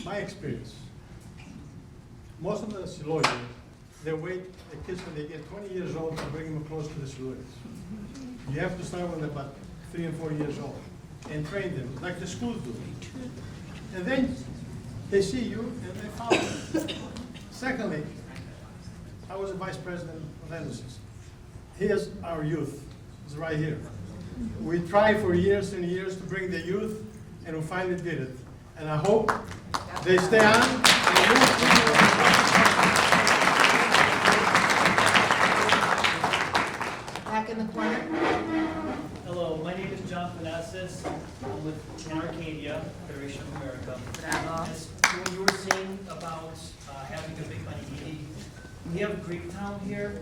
my experience. Most of the sororities, they wait the kids when they get 20 years old to bring them close to the sororities. You have to start when they're about 3 and 4 years old and train them like the schools do. And then they see you and they follow you. Secondly, I was a vice president of Enosis. Here's our youth, it's right here. We tried for years and years to bring the youth, and we finally did it. And I hope they stay on. Back in the corner. Hello, my name is John Enosis. I'm with Pan Arcadia, Federation of America. As when you were saying about having a big Panhellenic, we have Greek Town here,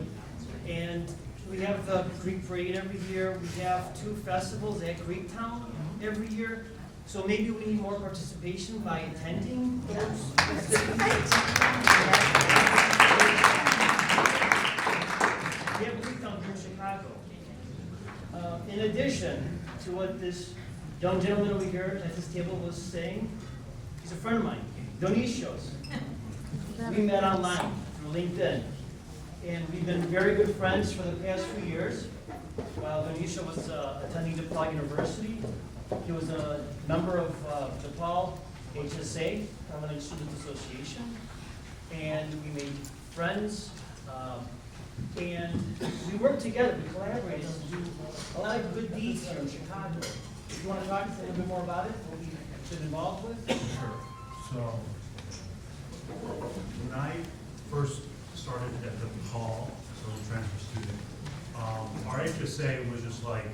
and we have the Greek Parade every year. We have 2 festivals at Greek Town every year. So maybe we need more participation by attending those. We have Greek Town here in Chicago. In addition to what this young gentleman over here at this table was saying, he's a friend of mine, Donisios. We met online through LinkedIn, and we've been very good friends for the past few years. While Dionisio was attending DePaul University, he was a member of DePaul HSA, Hellenic Student Association, and we made friends. And we worked together, we collaborated to do a lot of good deeds here in Chicago. If you want to talk a little bit more about it, what we've been involved with? Sure. So, when I first started at the Hall, so a transfer student, our HSA was just like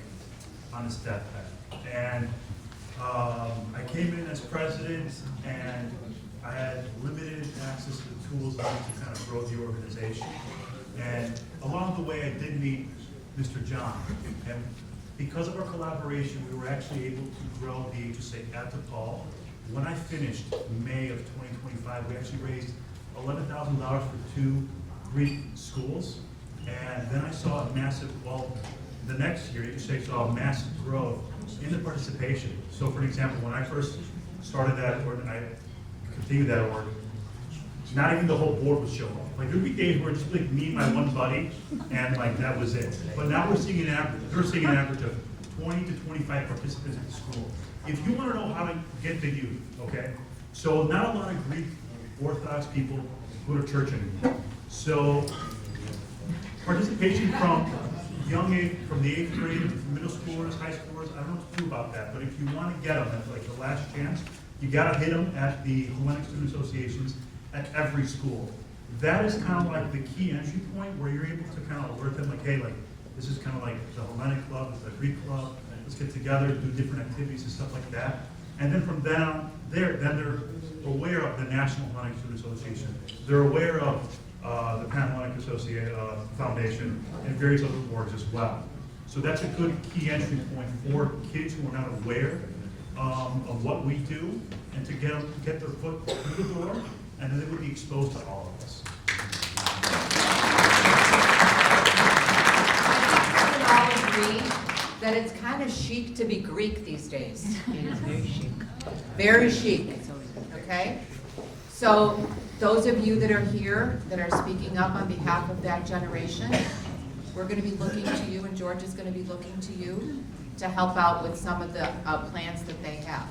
on its deathbed. And I came in as president, and I had limited access to the tools I needed to kind of grow the organization. And along the way, I did meet Mr. John. And because of our collaboration, we were actually able to grow the HSA at DePaul. When I finished May of 2025, we actually raised $11,000 for 2 Greek schools. And then I saw a massive, well, the next year, HSA saw a massive growth in the participation. So for example, when I first started that, or I continued that org, not even the whole board would show up. Like there'd be days where it's just like me and my one buddy, and like that was it. But now we're seeing an average of 20 to 25 participants at the school. If you want to know how to get the youth, okay? So not a lot of Greek Orthodox people go to church anymore. So participation from young age, from the 8th grade, from middle schoolers, high schoolers, I don't know what to do about that. But if you want to get them at like the last chance, you got to hit them at the Hellenic Student Associations at every school. That is kind of like the key entry point where you're able to kind of alert them like, hey, like this is kind of like the Hellenic club, it's the Greek club, let's get together, do different activities and stuff like that. And then from then they're aware of the National Hellenic Student Association. They're aware of the Pan Hellenic Foundation and various other boards as well. So that's a good key entry point for kids who are not aware of what we do, and to get their foot through the door, and then they would be exposed to all of us. We can all agree that it's kind of chic to be Greek these days. It is very chic. Very chic, okay? So those of you that are here, that are speaking up on behalf of that generation, we're going to be looking to you, and George is going to be looking to you to help out with some of the plans that they have.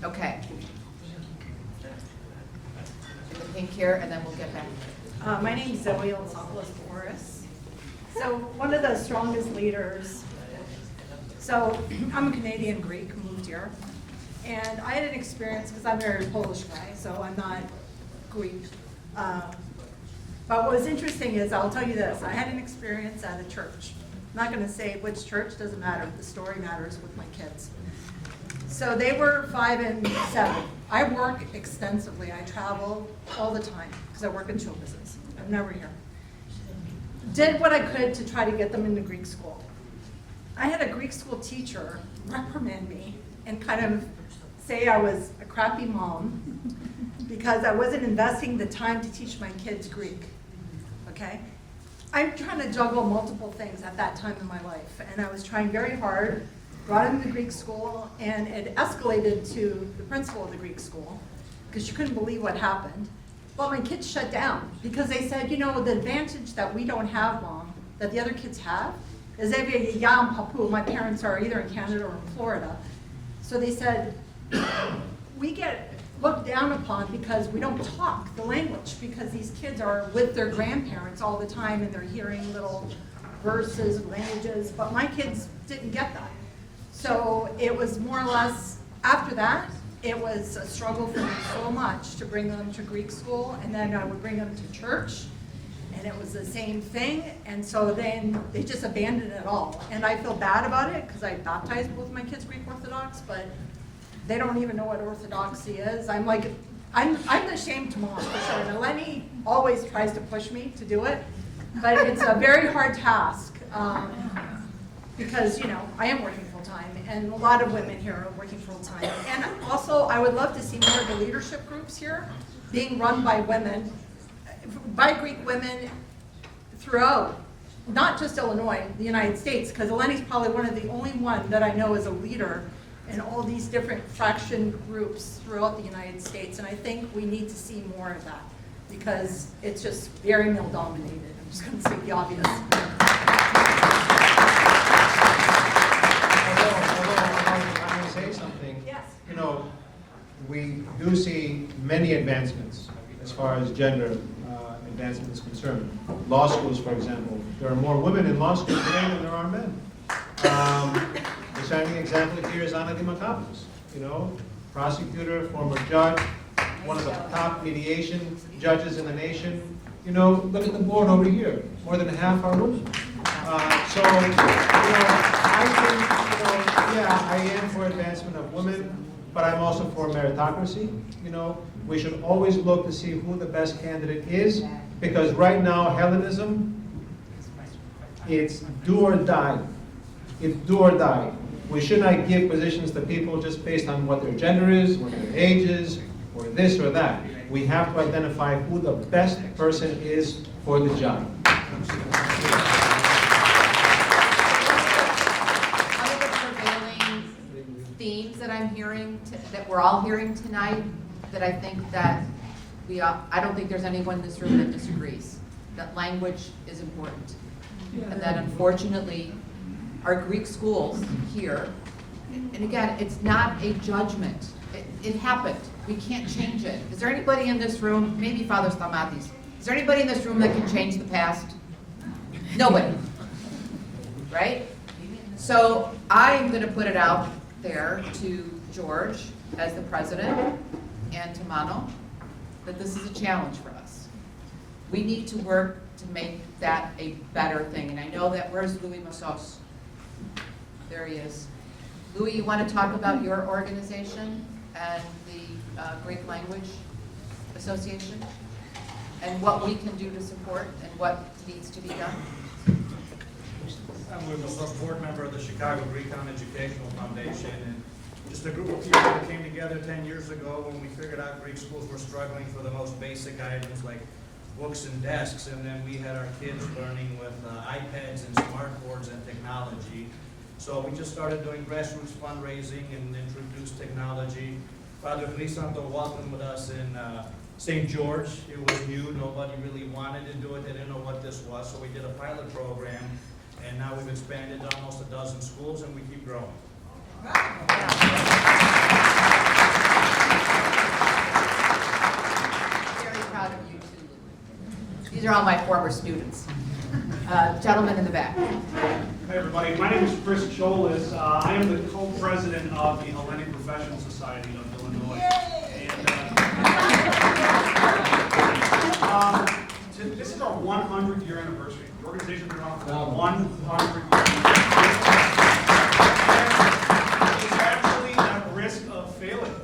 Okay. The pink here, and then we'll get back. My name is Zoe Olsopoulos Morris. So one of the strongest leaders. So I'm a Canadian Greek who moved here. And I had an experience, because I married a Polish guy, so I'm not Greek. But what was interesting is, I'll tell you this, I had an experience at a church. I'm not gonna say which church, doesn't matter, the story matters with my kids. So they were 5 and 7. I work extensively, I travel all the time, because I work in show business, I'm never here. Did what I could to try to get them into Greek school. I had a Greek school teacher reprimand me and kind of say I was a crappy mom because I wasn't investing the time to teach my kids Greek, okay? I'm trying to juggle multiple things at that time in my life, and I was trying very hard, brought him to Greek school, and it escalated to the principal of the Greek school because she couldn't believe what happened. Well, my kids shut down because they said, you know, the advantage that we don't have, Mom, that the other kids have, is they have a yam papu. My parents are either in Canada or in Florida. So they said, we get looked down upon because we don't talk the language, because these kids are with their grandparents all the time and they're hearing little verses, languages, but my kids didn't get that. So it was more or less, after that, it was a struggle for me so much to bring them to Greek school, and then I would bring them to church, and it was the same thing, and so then they just abandoned it all. And I feel bad about it, because I baptized both my kids Greek Orthodox, but they don't even know what Orthodoxy is. I'm ashamed to mom, for sure. And Eleni always tries to push me to do it, but it's a very hard task, because, you know, I am working full-time, and a lot of women here are working full-time. And also, I would love to see more of the leadership groups here being run by women, by Greek women throughout, not just Illinois, the United States, because Eleni's probably one of the only one that I know is a leader in all these different fraction groups throughout the United States. And I think we need to see more of that, because it's just very male-dominated. I'm just gonna say the obvious. I want to say something. Yes. You know, we do see many advancements as far as gender advancement is concerned. Law schools, for example, there are more women in law schools today than there are men. The shining example here is Demacopoulos, you know, prosecutor, former judge, one of the top mediation judges in the nation. You know, look at the board over here, more than half are women. So, you know, I think, you know, yeah, I am for advancement of women, but I'm also for meritocracy. You know, we should always look to see who the best candidate is, because right now, Hellenism, it's do or die. It's do or die. We should not give positions to people just based on what their gender is, what their age is, or this or that. We have to identify who the best person is for the job. One of the prevailing themes that I'm hearing, that we're all hearing tonight, that I think that I don't think there's anyone in this room that disagrees, that language is important. And that unfortunately, our Greek schools here, and again, it's not a judgment. It happened. We can't change it. Is there anybody in this room, maybe Father Stamatis, is there anybody in this room that can change the past? Nobody, right? So I'm gonna put it out there to George as the president and to Mano that this is a challenge for us. We need to work to make that a better thing. And I know that, where's Louis Massos? There he is. Louis, you want to talk about your organization and the Greek Language Association and what we can do to support and what needs to be done? I'm a board member of the Chicago Greek Educational Foundation, and just a group of people that came together 10 years ago when we figured out Greek schools were struggling for the most basic items like books and desks, and then we had our kids learning with iPads and smart boards and technology. So we just started doing grassroots fundraising and introduced technology. Father Crisanto welcomed with us in St. George. It was new. Nobody really wanted to do it. They didn't know what this was. So we did a pilot program, and now we've expanded to almost a dozen schools, and we keep growing. Very proud of you too, Louis. These are all my former students. Gentleman in the back. Hey everybody, my name is Chris Cholis. I am the co-president of the Hellenic Professional Society of Illinois. And this is our 100-year anniversary. The organization's been around for 100 years. It's actually at risk of failing.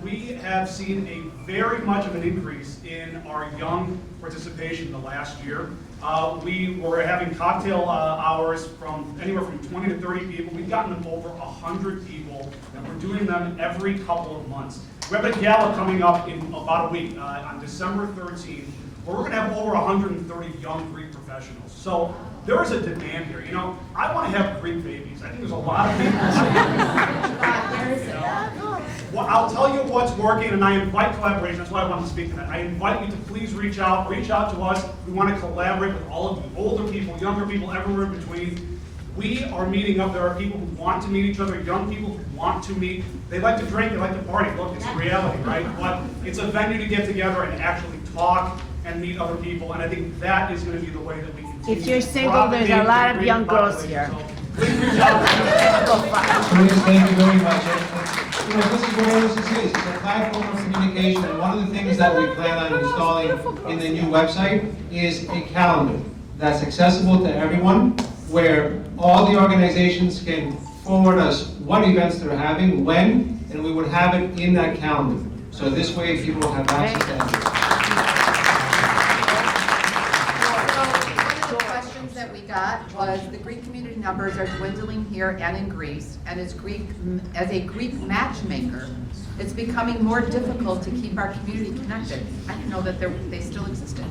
We have seen a very much of an increase in our young participation in the last year. We were having cocktail hours from anywhere from 20 to 30 people. We've gotten them over 100 people, and we're doing them every couple of months. We have a gala coming up in about a week, on December 13th, where we're going to have over 130 young Greek professionals. So there is a demand here. You know, I want to have Greek babies. I think there's a lot of people. Well, I'll tell you what's working, and I invite collaboration. That's why I want to speak to that. I invite you to please reach out to us. We want to collaborate with all of you, older people, younger people, everywhere in between. We are meeting up. There are people who want to meet each other, young people who want to meet. They like to drink, they like to party. Look, it's reality, right? But it's a venue to get together and actually talk and meet other people, and I think that is going to be the way that we continue. If you're single, there's a lot of young girls here. Please reach out. Please, thank you very much. You know, this is what Enosis is. It's a platform of communication, and one of the things that we plan on installing in the new website is a calendar that's accessible to everyone, where all the organizations can forward us what events they're having, when, and we would have it in that calendar. So this way people have access to everything. That we got was the Greek community numbers are dwindling here and in Greece, and as a Greek matchmaker, it's becoming more difficult to keep our community connected. I didn't know that they still existed.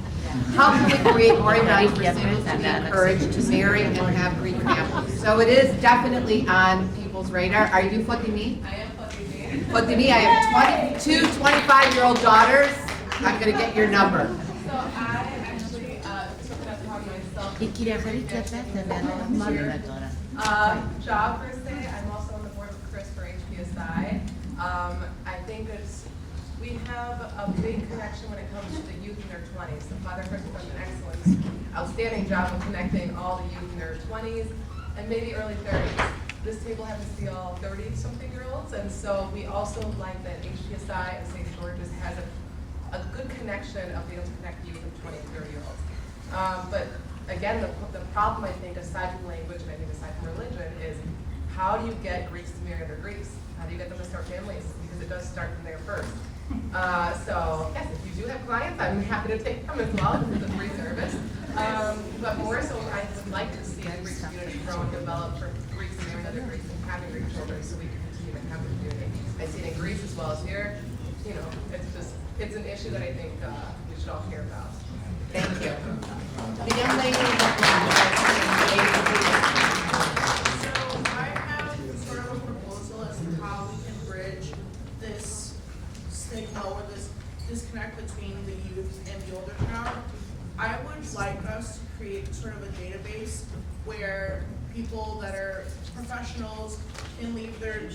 How can we create more events for singles to be encouraged to marry and have Greek families? So it is definitely on people's radar. Are you Fotimi? I am Fotimi. Fotimi, I have 22 25-year-old daughters. I'm going to get your number. So I actually took it upon myself. Job per se, I'm also on the board of Chris for HPSI. I think we have a big connection when it comes to the youth in their 20s. So Father Chris has done an excellent, outstanding job of connecting all the youth in their 20s and maybe early 30s. This table happens to be all 30-something-year-olds, and so we also like that HPSI and St. George's has a good connection of being able to connect youth and 20 and 30-year-olds. But again, the problem, I think, aside from language and I think aside from religion, is how do you get Greeks to marry other Greeks? How do you get them to start families? Because it does start from there first. So yes, if you do have clients, I'm happy to take them as well. This is a free service. But more so, I would like to see the Greek community grow and develop for Greeks marrying other Greeks and having Greek children so we can continue to have the community. I see it in Greece as well as here. You know, it's an issue that I think we should all care about. Thank you. The young lady in the So I have sort of a proposal as to how we can bridge this stigma or this disconnect between the youth and the older crowd. I would like us to create sort of a database where people that are professionals can leave their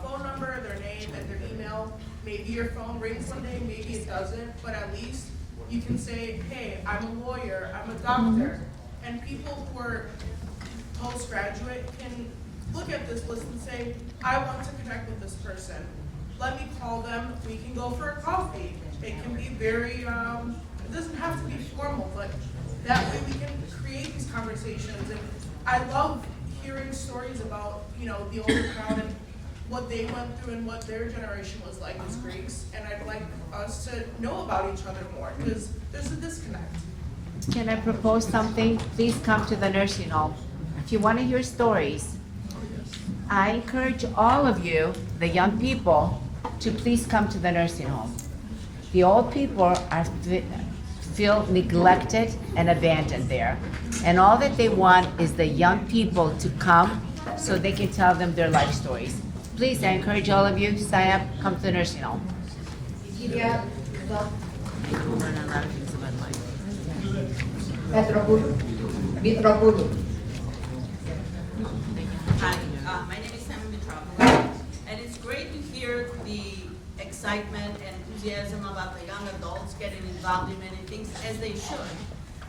phone number, their name, and their email. Maybe your phone rings one day, maybe it doesn't, but at least you can say, hey, I'm a lawyer, I'm a doctor. And people who are postgraduate can look at this list and say, I want to connect with this person. Let me call them, we can go for a coffee. It can be very, it doesn't have to be formal, but that way we can create these conversations. And I love hearing stories about, the older crowd and what they went through and what their generation was like as Greeks. And I'd like us to know about each other more, because there's a disconnect. Can I propose something? Please come to the nursing home. If you want to hear stories, I encourage all of you, the young people, to please come to the nursing home. The old people feel neglected and abandoned there. And all that they want is the young people to come so they can tell them their life stories. Please, I encourage all of you, sign up, come to the nursing home. Mitropoulos. Hi, my name is Mitropoulos, and it's great to hear the excitement and enthusiasm about the young adults getting involved in many things, as they should.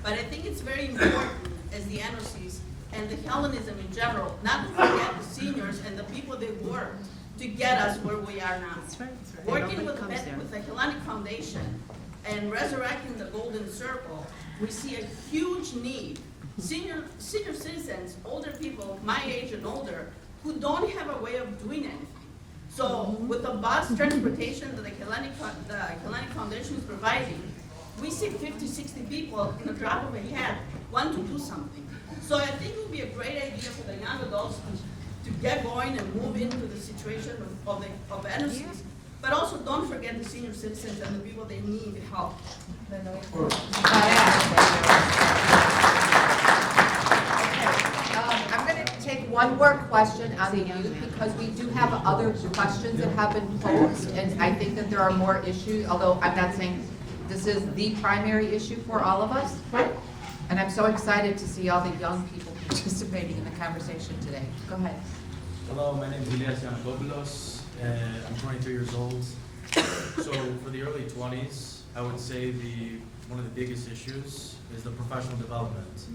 But I think it's very important, as the Enosis and the Hellenism in general, not to forget the seniors and the people that work to get us where we are now. That's right. Working Nobody comes there. with the Hellenic Foundation and resurrecting the Golden Circle, we see a huge need. Senior citizens, older people, my age and older, who don't have a way of doing anything. So with the bus transportation that the Hellenic Foundation is providing, we see 50, 60 people in a drop of a hat want to do something. So I think it would be a great idea for the young adults to get going and move into the situation of Enosis. But also don't forget the senior citizens and the people that need help. I'm going to take one more question on the youth because we do have other questions that have been posed, and I think that there are more issues, although I'm not saying this is the primary issue for all of us. And I'm so excited to see all the young people participating in the conversation today. Go ahead. Hello, my name is Demacopoulos. I'm 23 years old. So for the early 20s, I would say one of the biggest issues is the professional development.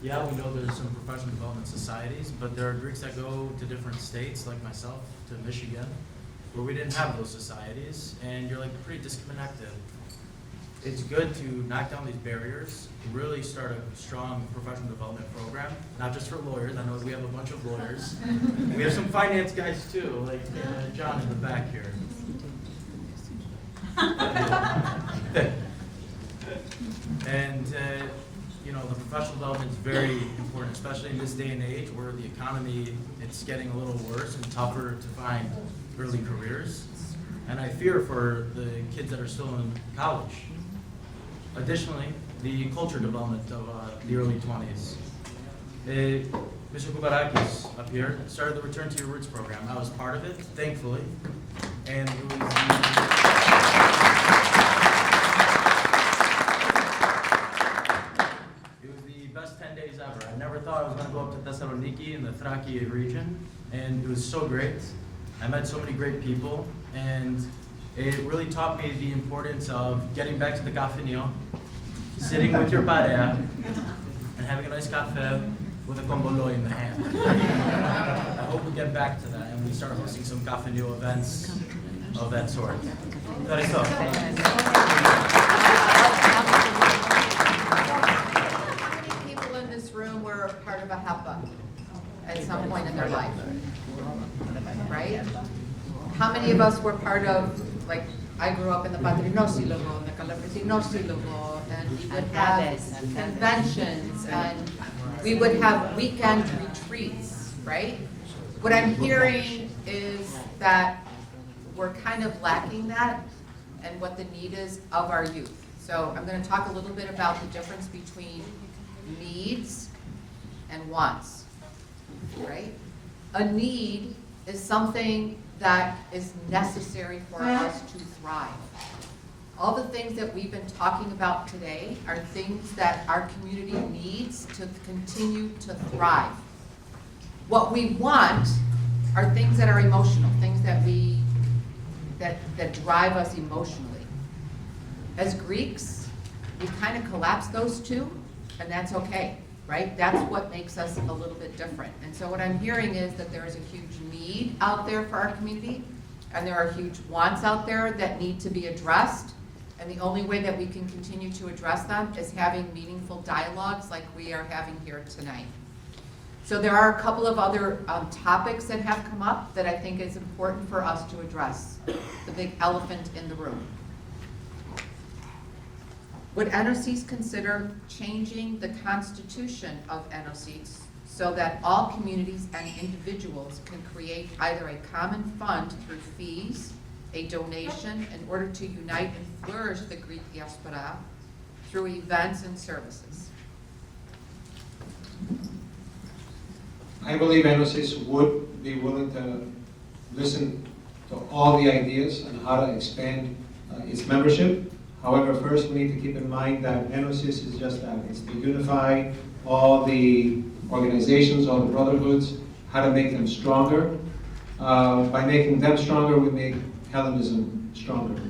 Yeah, we know there's some professional development societies, but there are Greeks that go to different states, like myself, to Michigan, where we didn't have those societies, and you're like pretty disconnected. It's good to knock down these barriers, really start a strong professional development program, not just for lawyers. I know we have a bunch of lawyers. We have some finance guys too, like John in the back here. And you know, the professional development is very important, especially in this day and age where the economy, it's getting a little worse and tougher to find early careers. And I fear for the kids that are still in college. Additionally, the culture development of the early 20s. Mr. Koubarakis up here started the Return to Your Roots program. I was part of it, thankfully, and it was the best 10 days ever. I never thought I was going to go up to Thessaloniki in the Thraki region, and it was so great. I met so many great people, and it really taught me the importance of getting back to the cafenio, sitting with your parea, and having a nice cafe with a combolo in the hand. I hope we get back to that and we start hosting some cafenio events of that sort. That is all. How many people in this room were part of a HEPA at some point in their life? Right? How many of us were part of, like, I grew up in the Patrinosi Logo, in the Calabresi Logo, and we would have conventions, and we would have weekend retreats, right? What I'm hearing is that we're kind of lacking that, and what the need is of our youth. So I'm going to talk a little bit about the difference between needs and wants, right? A need is something that is necessary for us to thrive. All the things that we've been talking about today are things that our community needs to continue to thrive. What we want are things that are emotional, things that that drive us emotionally. As Greeks, we kind of collapse those two, and that's okay, right? That's what makes us a little bit different. And so what I'm hearing is that there is a huge need out there for our community, and there are huge wants out there that need to be addressed. And the only way that we can continue to address them is having meaningful dialogues like we are having here tonight. So there are a couple of other topics that have come up that I think is important for us to address. The big elephant in the room. Would Enosis consider changing the constitution of Enosis so that all communities and individuals can create either a common fund through fees, a donation in order to unite and flourish the Greek diaspora through events and services? I believe Enosis would be willing to listen to all the ideas on how to expand its membership. However, first we need to keep in mind that Enosis is just that. It's to unify all the organizations, all the brotherhoods, how to make them stronger. By making them stronger, we make Hellenism stronger.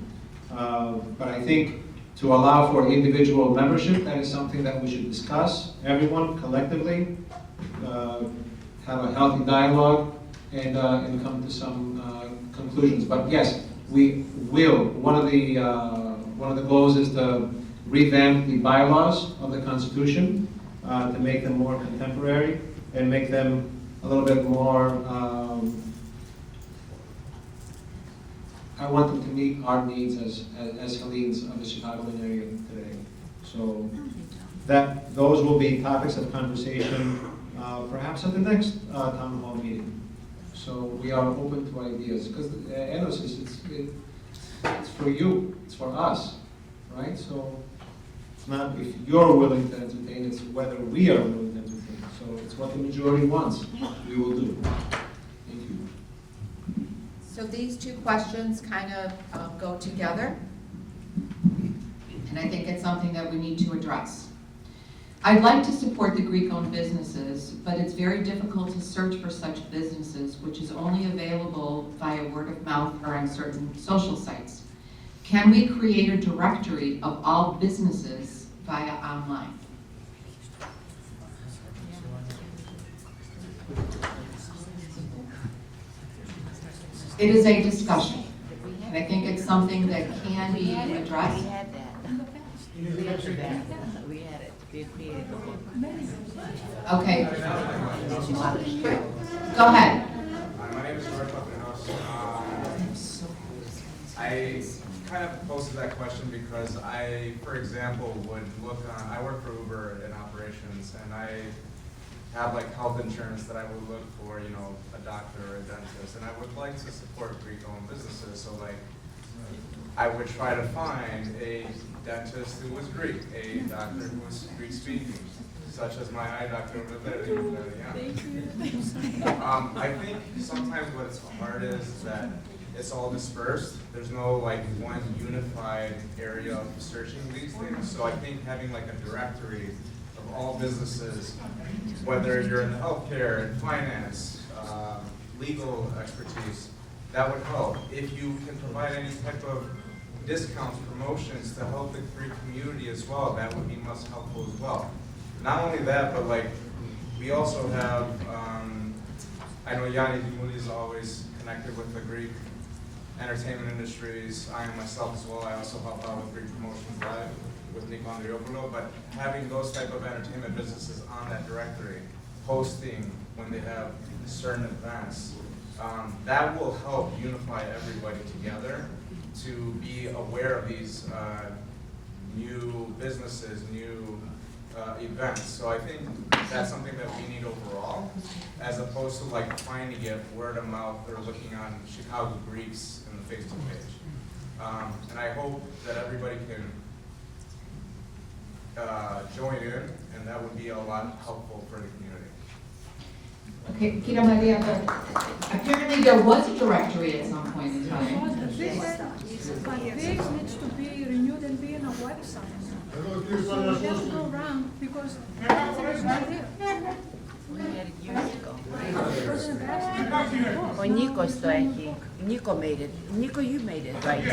But I think to allow for individual membership, that is something that we should discuss, everyone collectively, have a healthy dialogue, and come to some conclusions. But yes, we will. One of the goals is to revamp the bylaws of the Constitution to make them more contemporary and make them a little bit more. I want them to meet our needs as Hellenes of the Chicagoland area today. So those will be topics of conversation perhaps at the next town hall meeting. So we are open to ideas because Enosis, it's for you, it's for us, right? So it's not if you're willing to entertain, it's whether we are willing to entertain. So it's what the majority wants, we will do. Thank you. So these two questions kind of go together, and I think it's something that we need to address. I'd like to support the Greek-owned businesses, but it's very difficult to search for such businesses, which is only available via word of mouth or on certain social sites. Can we create a directory of all businesses via online? It is a discussion, and I think it's something that can be addressed. We had that. We had that. We had it. We created the whole. Okay. Go ahead. My name is George Reveliotis. I kind of posted that question because I, for example, would look on, I work for Uber in operations, and I have like health insurance that I would look for, you know, a doctor or a dentist, and I would like to support Greek-owned businesses. So like, I would try to find a dentist who was Greek, a doctor who was Greek-speaking, such as my eye doctor over there. I think sometimes what's hard is that it's all dispersed. There's no like one unified area of searching these things. So I think having like a directory of all businesses, whether you're in healthcare, finance, legal expertise, that would help. If you can provide any type of discounts, promotions to help the Greek community as well, that would be most helpful as well. Not only that, but like, we also have, I know Yanni Dimuli is always connected with the Greek entertainment industries. I am myself as well. I also help out with Greek Promotions Live with Nico Andriopoulos, but having those type of entertainment businesses on that directory, hosting when they have certain events, that will help unify everybody together to be aware of these new businesses, new events. So I think that's something that we need overall, as opposed to like trying to get word of mouth or looking on Chicago Greeks in the Facebook page. And I hope that everybody can join in, and that would be a lot helpful for the community. Okay, Kira Maria, but apparently there was a directory at some point in time. But this needs to be renewed and be in a website. So we have to go around because it's not there. We had it years ago. Oh, Nico's like, Nico made it. Nico, you made it, right?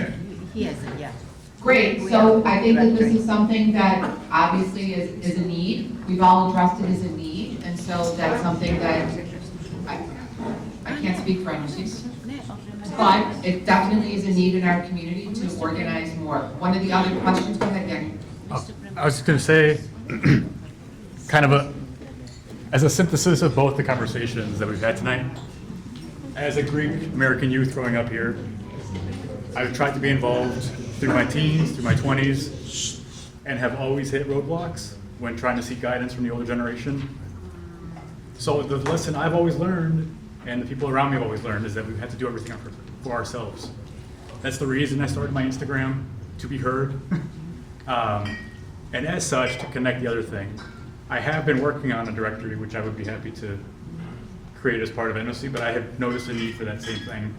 He has it, yeah. Great, so I think that this is something that obviously is a need. We've all addressed it as a need, and so that's something that I can't speak for Enosis, but it definitely is a need in our community to organize more. One of the other questions, go ahead, Danny. I was just going to say, kind of as a synthesis of both the conversations that we've had tonight, as a Greek American youth growing up here, I've tried to be involved through my teens, through my 20s, and have always hit roadblocks when trying to seek guidance from the older generation. So the lesson I've always learned, and the people around me have always learned, is that we have to do everything for ourselves. That's the reason I started my Instagram, to be heard. And as such, to connect the other thing. I have been working on a directory, which I would be happy to create as part of Enosis, but I have noticed a need for that same thing.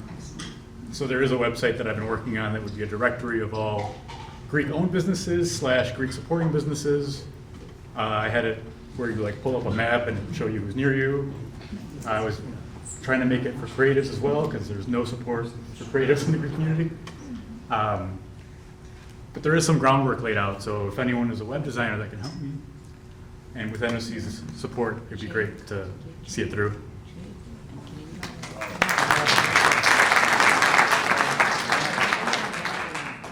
So there is a website that I've been working on that would be a directory of all Greek-owned businesses / Greek-supporting businesses. I had it where you like pull up a map and show you who's near you. I was trying to make it for creatives as well, because there's no support for creatives in the Greek community. But there is some groundwork laid out, so if anyone is a web designer that can help me, and with Enosis' support, it'd be great to see it through.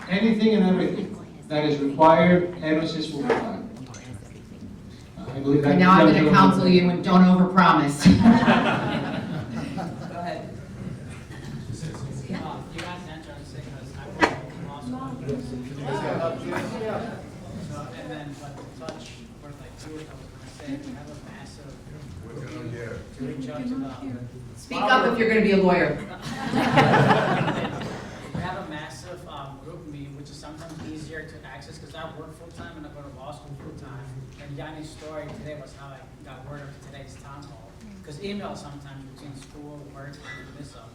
Anything and everything that is required, Enosis will provide. I believe that. Now I'm gonna counsel you and don't overpromise. Go ahead. You guys enter and say, because I work in law school. And then, but to touch, or like youth, I was gonna say, we have a massive group to reach out to the. Speak up if you're gonna be a lawyer. We have a massive group meeting, which is sometimes easier to access, because I work full-time and I go to law school full-time. And Yanni's story today was how I got word of today's town hall. Because email sometimes between school, work, and you miss them.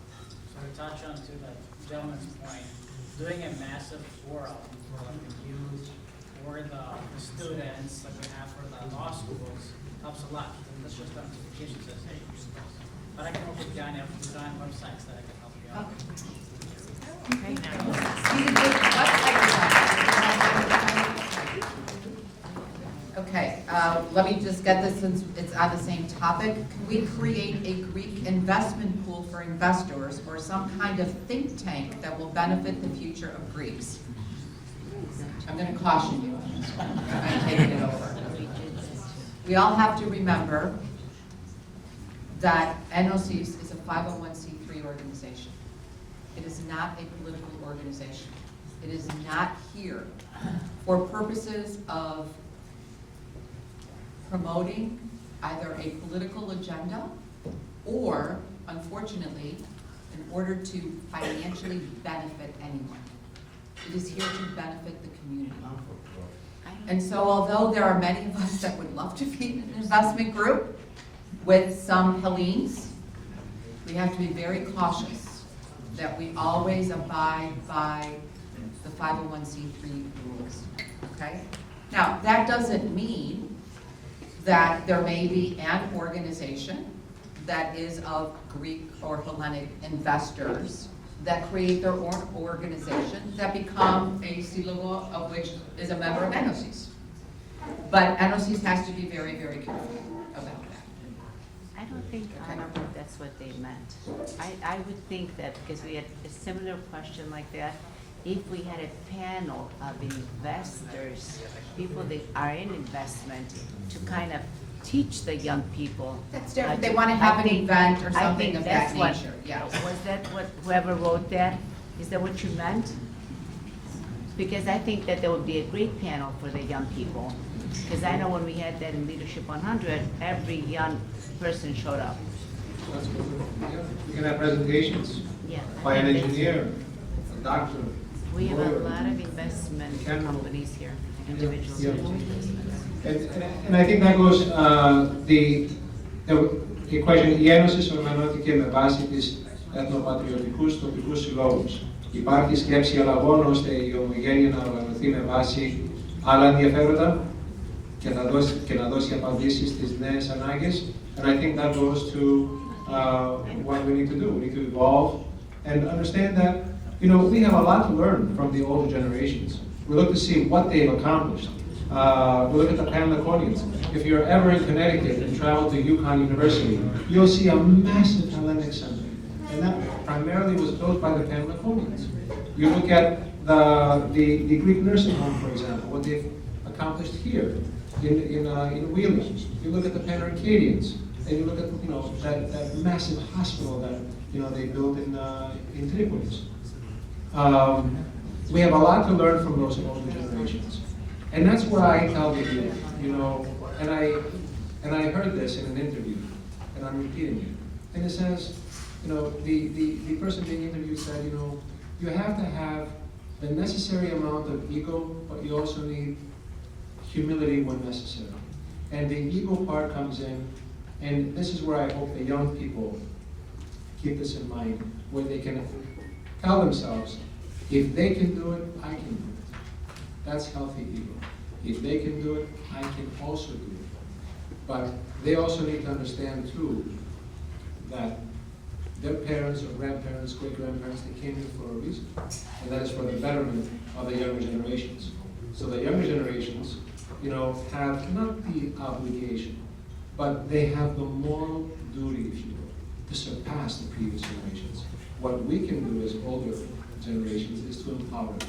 So to touch on to the gentleman's point, doing a massive forum for like the youth or the students like we have for the law schools helps a lot. And that's just notifications that say, but I can work with Yanni, I've designed websites that I can help you out. Okay, now. Okay, let me just get this since it's on the same topic. Can we create a Greek investment pool for investors or some kind of think tank that will benefit the future of Greeks? I'm going to caution you. I'm taking it over. We all have to remember that Enosis is a 501c3 organization. It is not a political organization. It is not here for purposes of promoting either a political agenda or, unfortunately, in order to financially benefit anyone. It is here to benefit the community. And so although there are many of us that would love to be in an investment group with some Hellenes, we have to be very cautious that we always abide by the 501c3 rules, okay? Now, that doesn't mean that there may be an organization that is of Greek or Hellenic investors that create their own organization that become a silogo of which is a member of Enosis. But Enosis has to be very, very careful about that. I don't think, I don't know if that's what they meant. I would think that, because we had a similar question like that, if we had a panel of investors, people that are in investment, to kind of teach the young people. That's different. They want to have an event or something of that what- nature, yeah. Was that what, whoever wrote that, is that what you meant? Because I think that there would be a great panel for the young people. Because I know when we had that in Leadership 100, every young person showed up. You can have presentations by an engineer, a doctor. We have a lot of investment companies here, individuals Yeah. with investments. And I think that goes, the question, η Ένωση οργανώθηκε με βάση τις εθνοπατριωτικούς τοπικούς συλλόγους. Υπάρχει σκέψη αλλαγών ώστε η ομογένεια να οργανωθεί με βάση άλλα ενδιαφέροντα και να δώσει απαντήσεις στις νέες ανάγκες. And I think that goes to what we need to do. We need to evolve and understand that, you know, we have a lot to learn from the older generations. We look to see what they've accomplished. We look at the Panhellenics. If you're ever in Connecticut and travel to UConn University, you'll see a massive Hellenic center. And that primarily was built by the Panhellenics. You look at the Greek nursing home, for example, what they've accomplished here in Wheeling. You look at the Pan-Arcadians, and you look at, you know, that massive hospital that, you know, they built in Tripolis. We have a lot to learn from those older generations. And that's what I tell the youth, you know, and I heard this in an interview, and I'm repeating it. And it says, you know, the person being interviewed said, you know, you have to have the necessary amount of ego, but you also need humility when necessary. And the ego part comes in, and this is where I hope the young people keep this in mind, where they can tell themselves, if they can do it, I can do it. That's healthy ego. If they can do it, I can also do it. But they also need to understand too, that their parents or grandparents, great-grandparents, they came here for a reason. And that is for the betterment of the younger generations. So the younger generations, you know, have not the obligation, but they have the moral duty, if you will, to surpass the previous generations. What we can do as older generations is to empower them.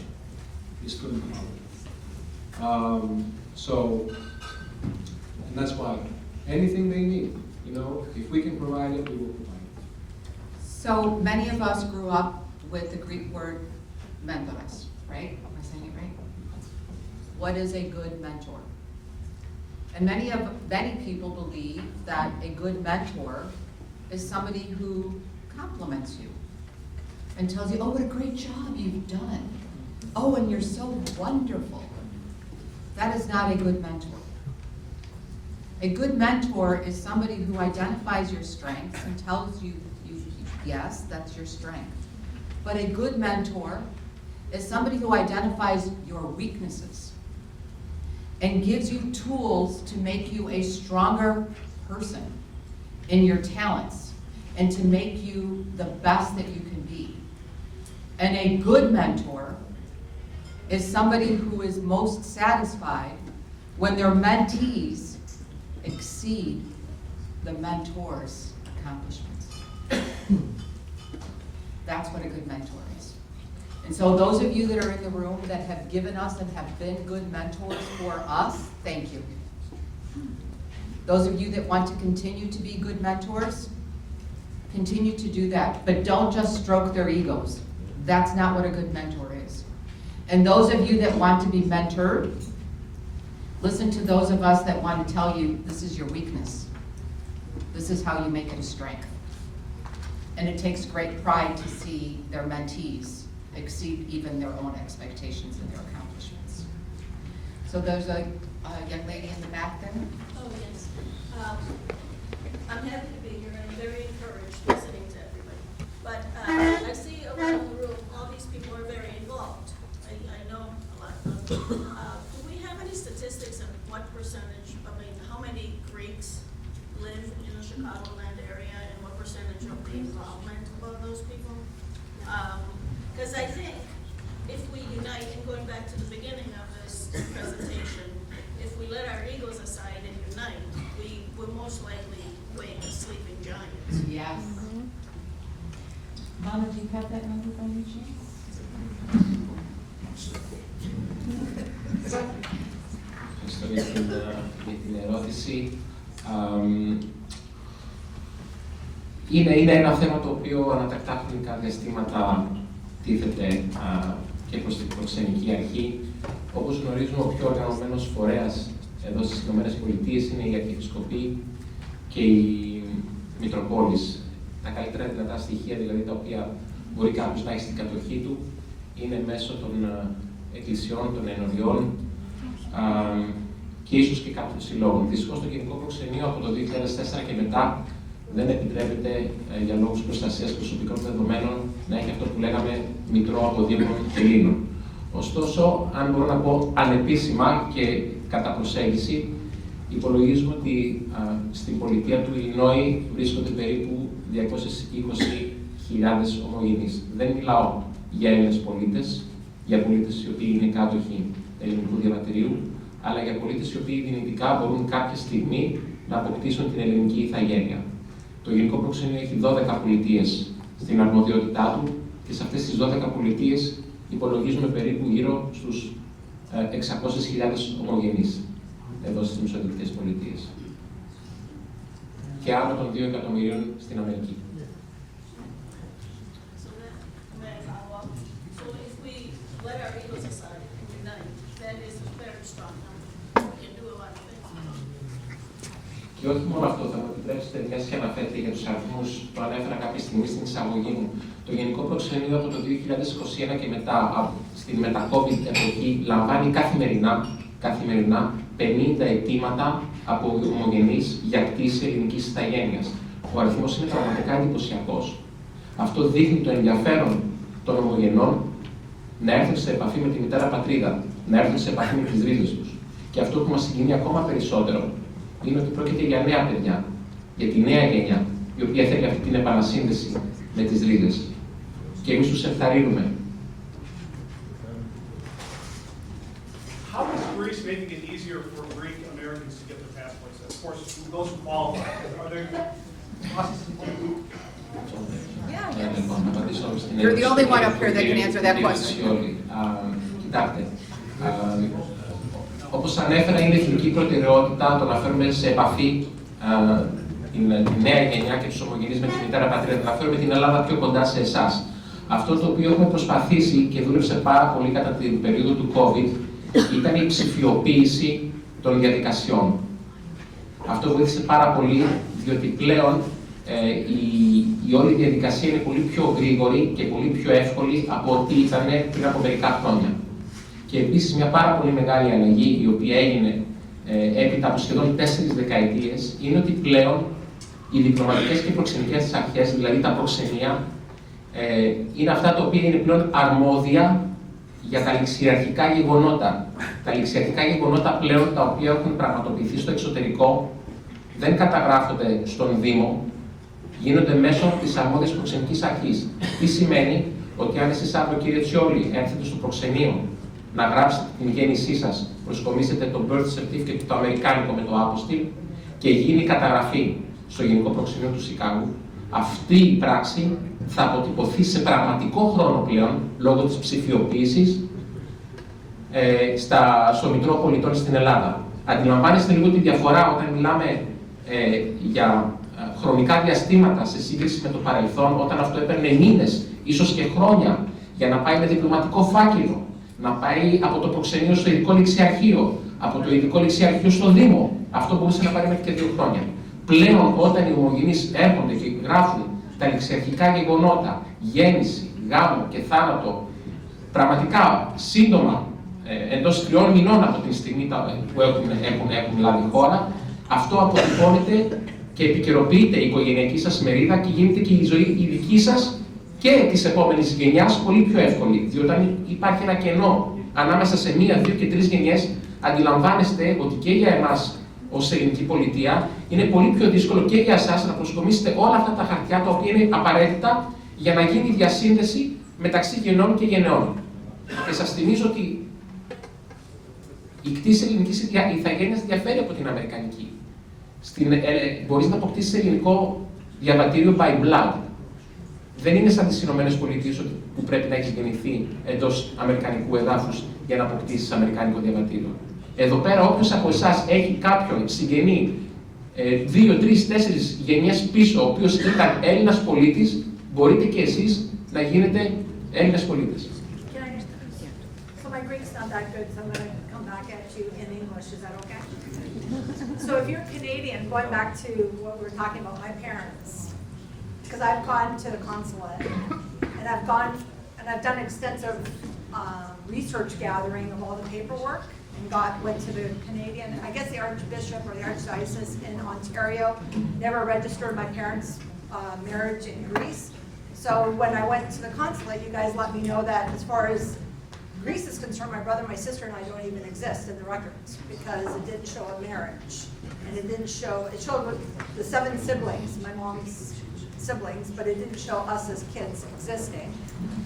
And that's why anything they need, if we can provide it, we will provide it. So many of us grew up with the Greek word mentoros, right? Am I saying it right? What is a good mentor? And many people believe that a good mentor is somebody who compliments you and tells you, oh, what a great job you've done. Oh, and you're so wonderful. That is not a good mentor. A good mentor is somebody who identifies your strengths and tells you, yes, that's your strength. But a good mentor is somebody who identifies your weaknesses and gives you tools to make you a stronger person in your talents and to make you the best that you can be. And a good mentor is somebody who is most satisfied when their mentees exceed the mentor's accomplishments. That's what a good mentor is. And so those of you that are in the room that have given us and have been good mentors for us, thank you. Those of you that want to continue to be good mentors, continue to do that. But don't just stroke their egos. That's not what a good mentor is. And those of you that want to be mentored, listen to those of us that want to tell you this is your weakness. This is how you make it a strength. And it takes great pride to see their mentees exceed even their own expectations and their accomplishments. So there's a young lady in the back there. Oh, yes. I'm happy to be here and I'm very encouraged listening to everybody. But I see around the room, all these people are very involved. I know a lot of them. Do we have any statistics of what percentage, how many Greeks live in the Chicagoland area and what percentage of the involvement of those people? Because I think if we unite, and going back to the beginning of this presentation, if we let our egos aside and unite, we will most likely wake a sleeping giant. Yes. Mama, do you have that number by any chance? Ευχαριστώ για την ερώτηση. Είναι ένα θέμα το οποίο ανατακτά χρονικά διαστήματα τίθεται και προς την προξενική αρχή. Όπως γνωρίζουμε, ο πιο οργανωμένος φορέας εδώ στις ΗΠΑ είναι η Αρχιεπισκοπή και η Μητροπόλης. Τα καλύτερα δυνατά στοιχεία, δηλαδή τα οποία μπορεί κάποιος να έχει στην κατοχή του, είναι μέσω των εκκλησιών, των ενωριών και ίσως και κάποιων συλλόγων. Δυστυχώς το Γενικό Προξενείο από το 2004 και μετά δεν επιτρέπεται για λόγους προστασίας προσωπικών δεδομένων να έχει αυτό που λέγαμε Μητρό Αποδήμων Ελλήνων. Ωστόσο, αν μπορώ να πω ανεπίσημα και κατά προσέγγιση, υπολογίζουμε ότι στην πολιτεία του Ιλινόη βρίσκονται περίπου 220.000 ομογενείς. Δεν μιλάω για Έλληνες πολίτες, για πολίτες οι οποίοι είναι κάτοχοι ελληνικού διαβατηρίου, αλλά για πολίτες οι οποίοι δυνητικά μπορούν κάποια στιγμή να αποκτήσουν την ελληνική ηθαγένεια. Το Γενικό Προξενείο έχει 12 πολιτείες στην αρμοδιότητά του και σε αυτές τις 12 πολιτείες υπολογίζουμε περίπου γύρω στους 600.000 ομογενείς εδώ στις μεσοδυτικές πολιτείες. Και άνω των 2 εκατομμυρίων στην Αμερική. Και όχι μόνο αυτό, θα μου επιτρέψετε, μιας και αναφέρετε για τους αριθμούς, το ανέφερα κάποια στιγμή στην εισαγωγή μου. Το Γενικό Προξενείο από το 2021 και μετά, στην μετα-COVID εποχή, λαμβάνει καθημερινά 50 αιτήματα από ομογενείς για κτήση ελληνικής ηθαγένειας. Ο αριθμός είναι πραγματικά εντυπωσιακός. Αυτό δείχνει το ενδιαφέρον των ομογενών να έρθουν σε επαφή με τη μητέρα πατρίδα, να έρθουν σε επαφή με τις ρίζες τους. Και αυτό που μας συγκινεί ακόμα περισσότερο είναι ότι πρόκειται για νέα παιδιά, για τη νέα γενιά, η οποία θέλει αυτή την επανασύνδεση με τις ρίζες. Και εμείς τους ενθαρρύνουμε. How is Greece making it easier for Greek Americans to get their passports? Of course, those who qualify. Λοιπόν, να απαντήσω στην You're the only one up here that can ερώτηση answer του that κυρίου question. Σιόλη. Κοιτάξτε, όπως ανέφερα, είναι εθνική προτεραιότητα το να φέρουμε σε επαφή τη νέα γενιά και τους ομογενείς με τη μητέρα πατρίδα, να φέρουμε την Ελλάδα πιο κοντά σε εσάς. Αυτό το οποίο έχουμε προσπαθήσει και δούλεψε πάρα πολύ κατά την περίοδο του COVID ήταν η ψηφιοποίηση των διαδικασιών. Αυτό βοήθησε πάρα πολύ, διότι πλέον η όλη διαδικασία είναι πολύ πιο γρήγορη και πολύ πιο εύκολη από ό,τι ήταν πριν από μερικά χρόνια. Και επίσης μια πάρα πολύ μεγάλη αλλαγή, η οποία έγινε έπειτα από σχεδόν 4 δεκαετίες, είναι ότι πλέον οι διπλωματικές και προξενικές αρχές, δηλαδή τα προξενία, είναι αυτά τα οποία είναι πλέον αρμόδια για τα ληξιαρχικά γεγονότα. Τα ληξιαρχικά γεγονότα πλέον, τα οποία έχουν πραγματοποιηθεί στο εξωτερικό, δεν καταγράφονται στον Δήμο, γίνονται μέσω της αρμόδιας προξενικής αρχής. Τι σημαίνει? Ότι αν εσείς αύριο, κύριε Τσιόλη, έρθετε στο προξενείο να γράψετε την γέννησή σας, προσκομίσετε το birth certificate, το αμερικάνικο με το άποστιλ, και γίνει καταγραφή στο Γενικό Προξενείο του Σικάγου, αυτή η πράξη θα αποτυπωθεί σε πραγματικό χρόνο πλέον, λόγω της ψηφιοποίησης, στο Μητρό Πολιτών στην Ελλάδα. Αντιλαμβάνεστε λίγο τη διαφορά όταν μιλάμε για χρονικά διαστήματα σε σύγκριση με το παρελθόν, όταν αυτό έπαιρνε μήνες, ίσως και χρόνια, για να πάει με διπλωματικό φάκελο, να πάει από το προξενείο στο ειδικό ληξιαρχείο, από το ειδικό ληξιαρχείο στο Δήμο. Αυτό μπορούσε να πάρει μέχρι και 2 χρόνια. Πλέον, όταν οι ομογενείς έρχονται και γράφουν τα ληξιαρχικά γεγονότα, γέννηση, γάμο και θάνατο, πραγματικά σύντομα, εντός 3 μηνών από τη στιγμή που έχουν λάβει χώρα, αυτό αποτυπώνεται και επικαιροποιείται η οικογενειακή σας μερίδα και γίνεται και η ζωή η δική σας και της επόμενης γενιάς πολύ πιο εύκολη. Διότι όταν υπάρχει ένα κενό ανάμεσα σε 1, 2 και 3 γενιές, αντιλαμβάνεστε ότι και για εμάς ως ελληνική πολιτεία είναι πολύ πιο δύσκολο και για εσάς να προσκομίσετε όλα αυτά τα χαρτιά τα οποία είναι απαραίτητα για να γίνει η διασύνδεση μεταξύ γενών και γενεών. Και σας θυμίζω ότι η κτήση ελληνικής ηθαγένειας διαφέρει από την αμερικανική. Μπορείς να αποκτήσεις ελληνικό διαβατήριο by blood. Δεν είναι σαν τις Ηνωμένες Πολιτείες που πρέπει να έχεις γεννηθεί εντός αμερικανικού εδάφους για να αποκτήσεις αμερικάνικο διαβατήριο. Εδώ πέρα, όποιος από εσάς έχει κάποιον συγγενή 2, 3, 4 γενιές πίσω, ο οποίος ήταν Έλληνας πολίτης, μπορείτε και εσείς να γίνετε Έλληνες πολίτες. So my Greek's not that good, so I'm going to come back at you in English. Is that okay? So if you're Canadian, going back to what we were talking about, my parents, because I've gone to the consulate, and I've done extensive research gathering of all the paperwork, and went to the Canadian, I guess the Archbishop or the Archdiocese in Ontario never registered my parents' marriage in Greece. So when I went to the consulate, you guys let me know that as far as Greece is concerned, my brother, my sister, and I don't even exist in the records because it didn't show a marriage. And it showed the 7 siblings, my mom's siblings, but it didn't show us as kids existing.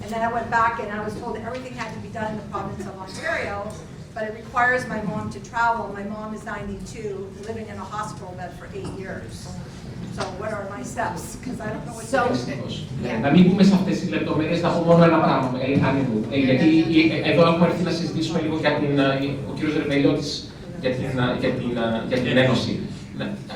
And then I went back and I was told that everything had to be done in the province of Ontario, but it requires my mom to travel. My mom is 92, living in a hospital bed for 8 years. So what are my steps? Because I don't know what to do. Να μην μπούμε σε αυτές τις λεπτομέρειες, θα πω μόνο ένα πράγμα, γιατί εδώ έχουμε έρθει να συζητήσουμε λίγο για ο κ. Ρεβελιώτης για την Ένωση.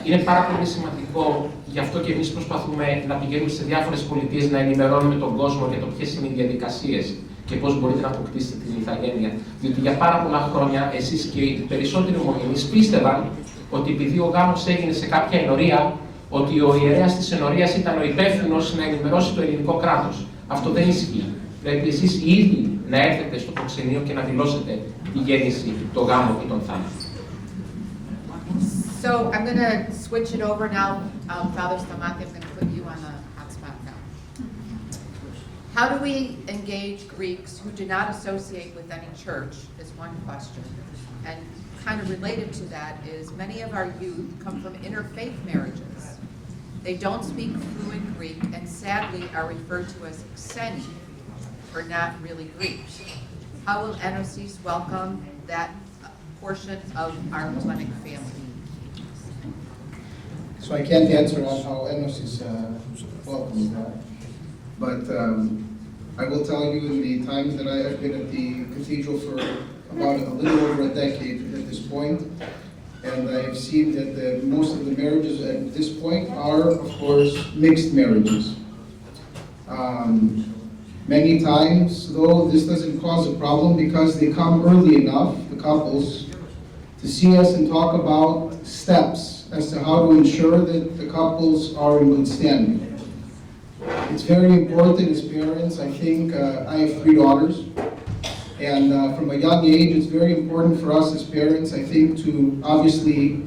Είναι πάρα πολύ σημαντικό, γι' αυτό και εμείς προσπαθούμε να πηγαίνουμε σε διάφορες πολιτείες να ενημερώνουμε τον κόσμο για το ποιες είναι οι διαδικασίες και πώς μπορείτε να αποκτήσετε την ηθαγένεια. Διότι για πάρα πολλά χρόνια εσείς και οι περισσότεροι ομογενείς πίστευαν ότι επειδή ο γάμος έγινε σε κάποια ενορία, ότι ο ιερέας της ενορίας ήταν ο υπεύθυνος να ενημερώσει το ελληνικό κράτος. Αυτό δεν ισχύει. Πρέπει εσείς οι ίδιοι να έρθετε στο προξενείο και να δηλώσετε τη γέννηση, το γάμο και τον θάνατο. So I'm going to switch it over now. Father Stamatis, I'm going to put you on the hotspot now. How do we engage Greeks who do not associate with any church is one question. And kind of related to that is many of our youth come from interfaith marriages. They don't speak fluent Greek and sadly are referred to as xeni, or not really Greeks. How will Enosis welcome that portion of our Hellenic family? So I can't answer on how Enosis welcomes that. But I will tell you, in the times that I have been at the Cathedral for about a little over a decade at this point, and I have seen that most of the marriages at this point are, of course, mixed marriages. Many times, though, this doesn't cause a problem because they come early enough, the couples, to see us and talk about steps as to how to ensure that the couples are in good standing. It's very important as parents. I think I have 3 daughters, and from a young age, it's very important for us as parents, I think, to obviously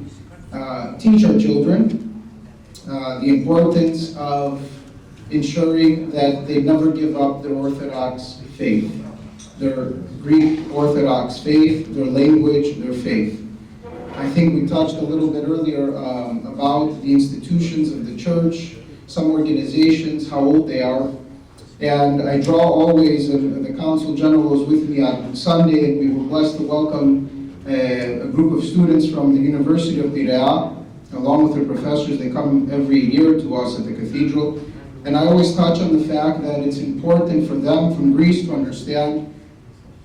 teach our children the importance of ensuring that they never give up their Orthodox faith, their Greek Orthodox faith, their language, their faith. I think we touched a little bit earlier about the institutions of the church, some organizations, how old they are. And I draw always, and the Consul General was with me on Sunday, and we were blessed to welcome a group of students from the University of Piraeus, along with their professors. They come every year to us at the Cathedral. And I always touch on the fact that it's important for them from Greece to understand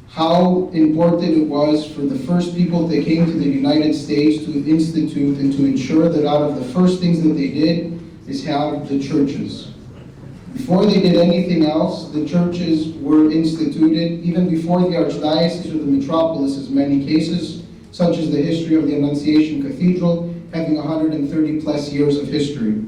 how important it was for the first people that came to the United States to institute and to ensure that out of the first things that they did is have the churches. Before they did anything else, the churches were instituted, even before the archdiocese or the metropolis in many cases, such as the history of the Annunciation Cathedral, having 130 plus years of history.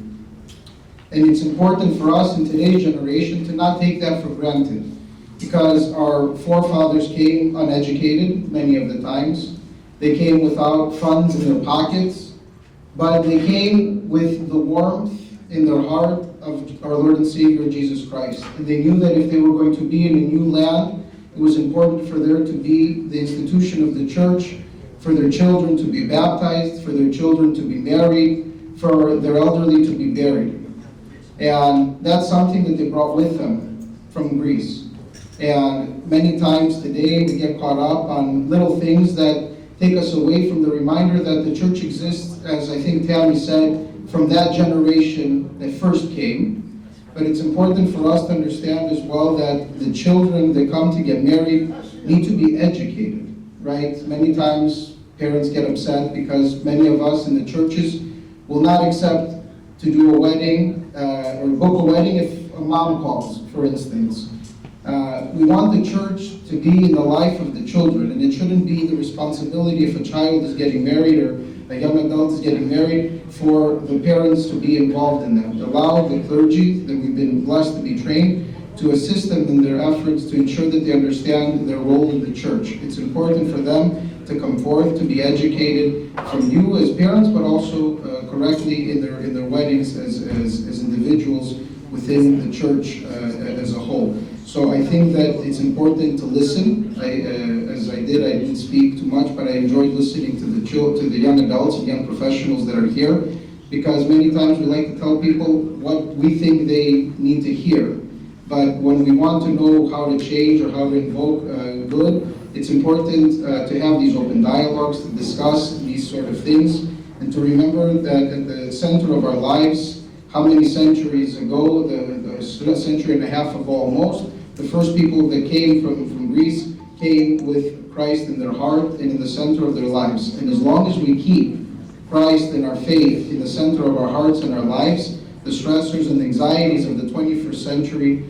And it's important for us in today's generation to not take that for granted, because our forefathers came uneducated many of the times. They came without funds in their pockets, but they came with the warmth in their heart of our Lord and Savior Jesus Christ. And they knew that if they were going to be in a new land, it was important for there to be the institution of the church, for their children to be baptized, for their children to be married, for their elderly to be buried. And that's something that they brought with them from Greece. And many times today we get caught up on little things that take us away from the reminder that the church exists, as I think Tammy said, from that generation that first came. But it's important for us to understand as well that the children that come to get married need to be educated, right? Many times parents get upset because many of us in the churches will not accept to do a wedding or book a wedding if a mom calls, for instance. We want the church to be in the life of the children, and it shouldn't be the responsibility if a child is getting married or a young adult is getting married for the parents to be involved in that. Allow the clergy that we've been blessed to be trained to assist them in their efforts to ensure that they understand their role in the church. It's important for them to come forth, to be educated from you as parents, but also correctly in their weddings as individuals within the church as a whole. So I think that it's important to listen. As I didn't speak too much, but I enjoyed listening to the young adults and young professionals that are here, because many times we like to tell people what we think they need to hear. But when we want to know how to change or how to invoke good, it's important to have these open dialogues, to discuss these sort of things, and to remember that at the center of our lives, how many centuries ago, a century and a half ago almost, the first people that came from Greece came with Christ in their heart and in the center of their lives. And as long as we keep Christ and our faith in the center of our hearts and our lives, the stressors and anxieties of the 21st century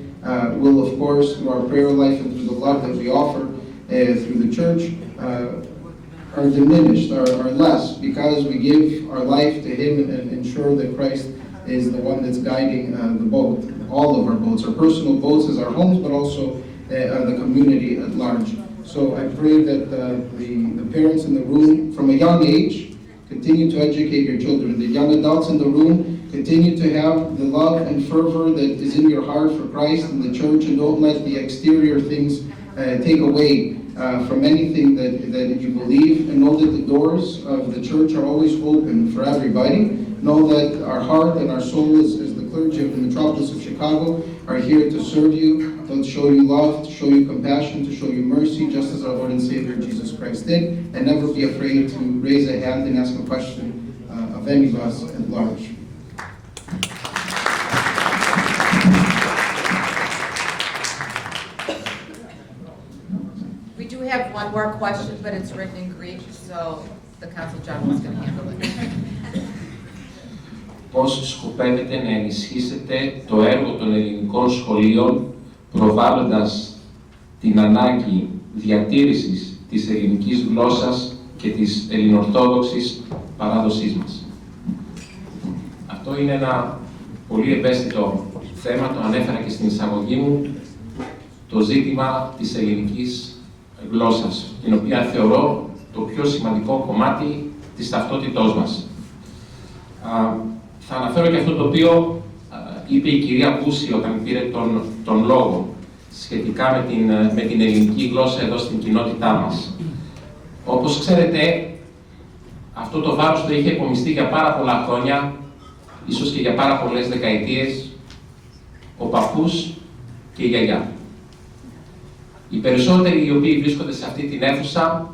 will, of course, through our prayer life and through the love that we offer through the church, are diminished, are less, because we give our life to Him and ensure that Christ is the one that's guiding the boat, all of our boats, our personal boats as our homes, but also the community at large. So I pray that the parents in the room, from a young age, continue to educate your children. The young adults in the room, continue to have the love and fervor that is in your heart for Christ and the church, and don't let the exterior things take away from anything that you believe, and know that the doors of the church are always open for everybody. Know that our heart and our soul as the clergy of the metropolis of Chicago are here to serve you, to show you love, to show you compassion, to show you mercy, just as our Lord and Savior Jesus Christ did, and never be afraid to raise a hand and ask a question of any of us at large. have one more question, but it's written in Greek, so the Consul General is going to handle it. Πώς σκοπεύετε να ενισχύσετε το έργο των ελληνικών σχολείων προβάλλοντας την ανάγκη διατήρησης της ελληνικής γλώσσας και της ελληνορθόδοξης παράδοσής μας? Αυτό είναι ένα πολύ ευαίσθητο θέμα, το ανέφερα και στην εισαγωγή μου, το ζήτημα της ελληνικής γλώσσας, την οποία θεωρώ το πιο σημαντικό κομμάτι της ταυτότητός μας. Θα αναφέρω και αυτό το οποίο είπε η κυρία Μπούση όταν πήρε τον λόγο σχετικά με την ελληνική γλώσσα εδώ στην κοινότητά μας. Όπως ξέρετε, αυτό το βάρος το είχε υπομειστεί για πάρα πολλά χρόνια, ίσως και για πάρα πολλές δεκαετίες, ο παππούς και η γιαγιά. Οι περισσότεροι οι οποίοι βρίσκονται σε αυτή την αίθουσα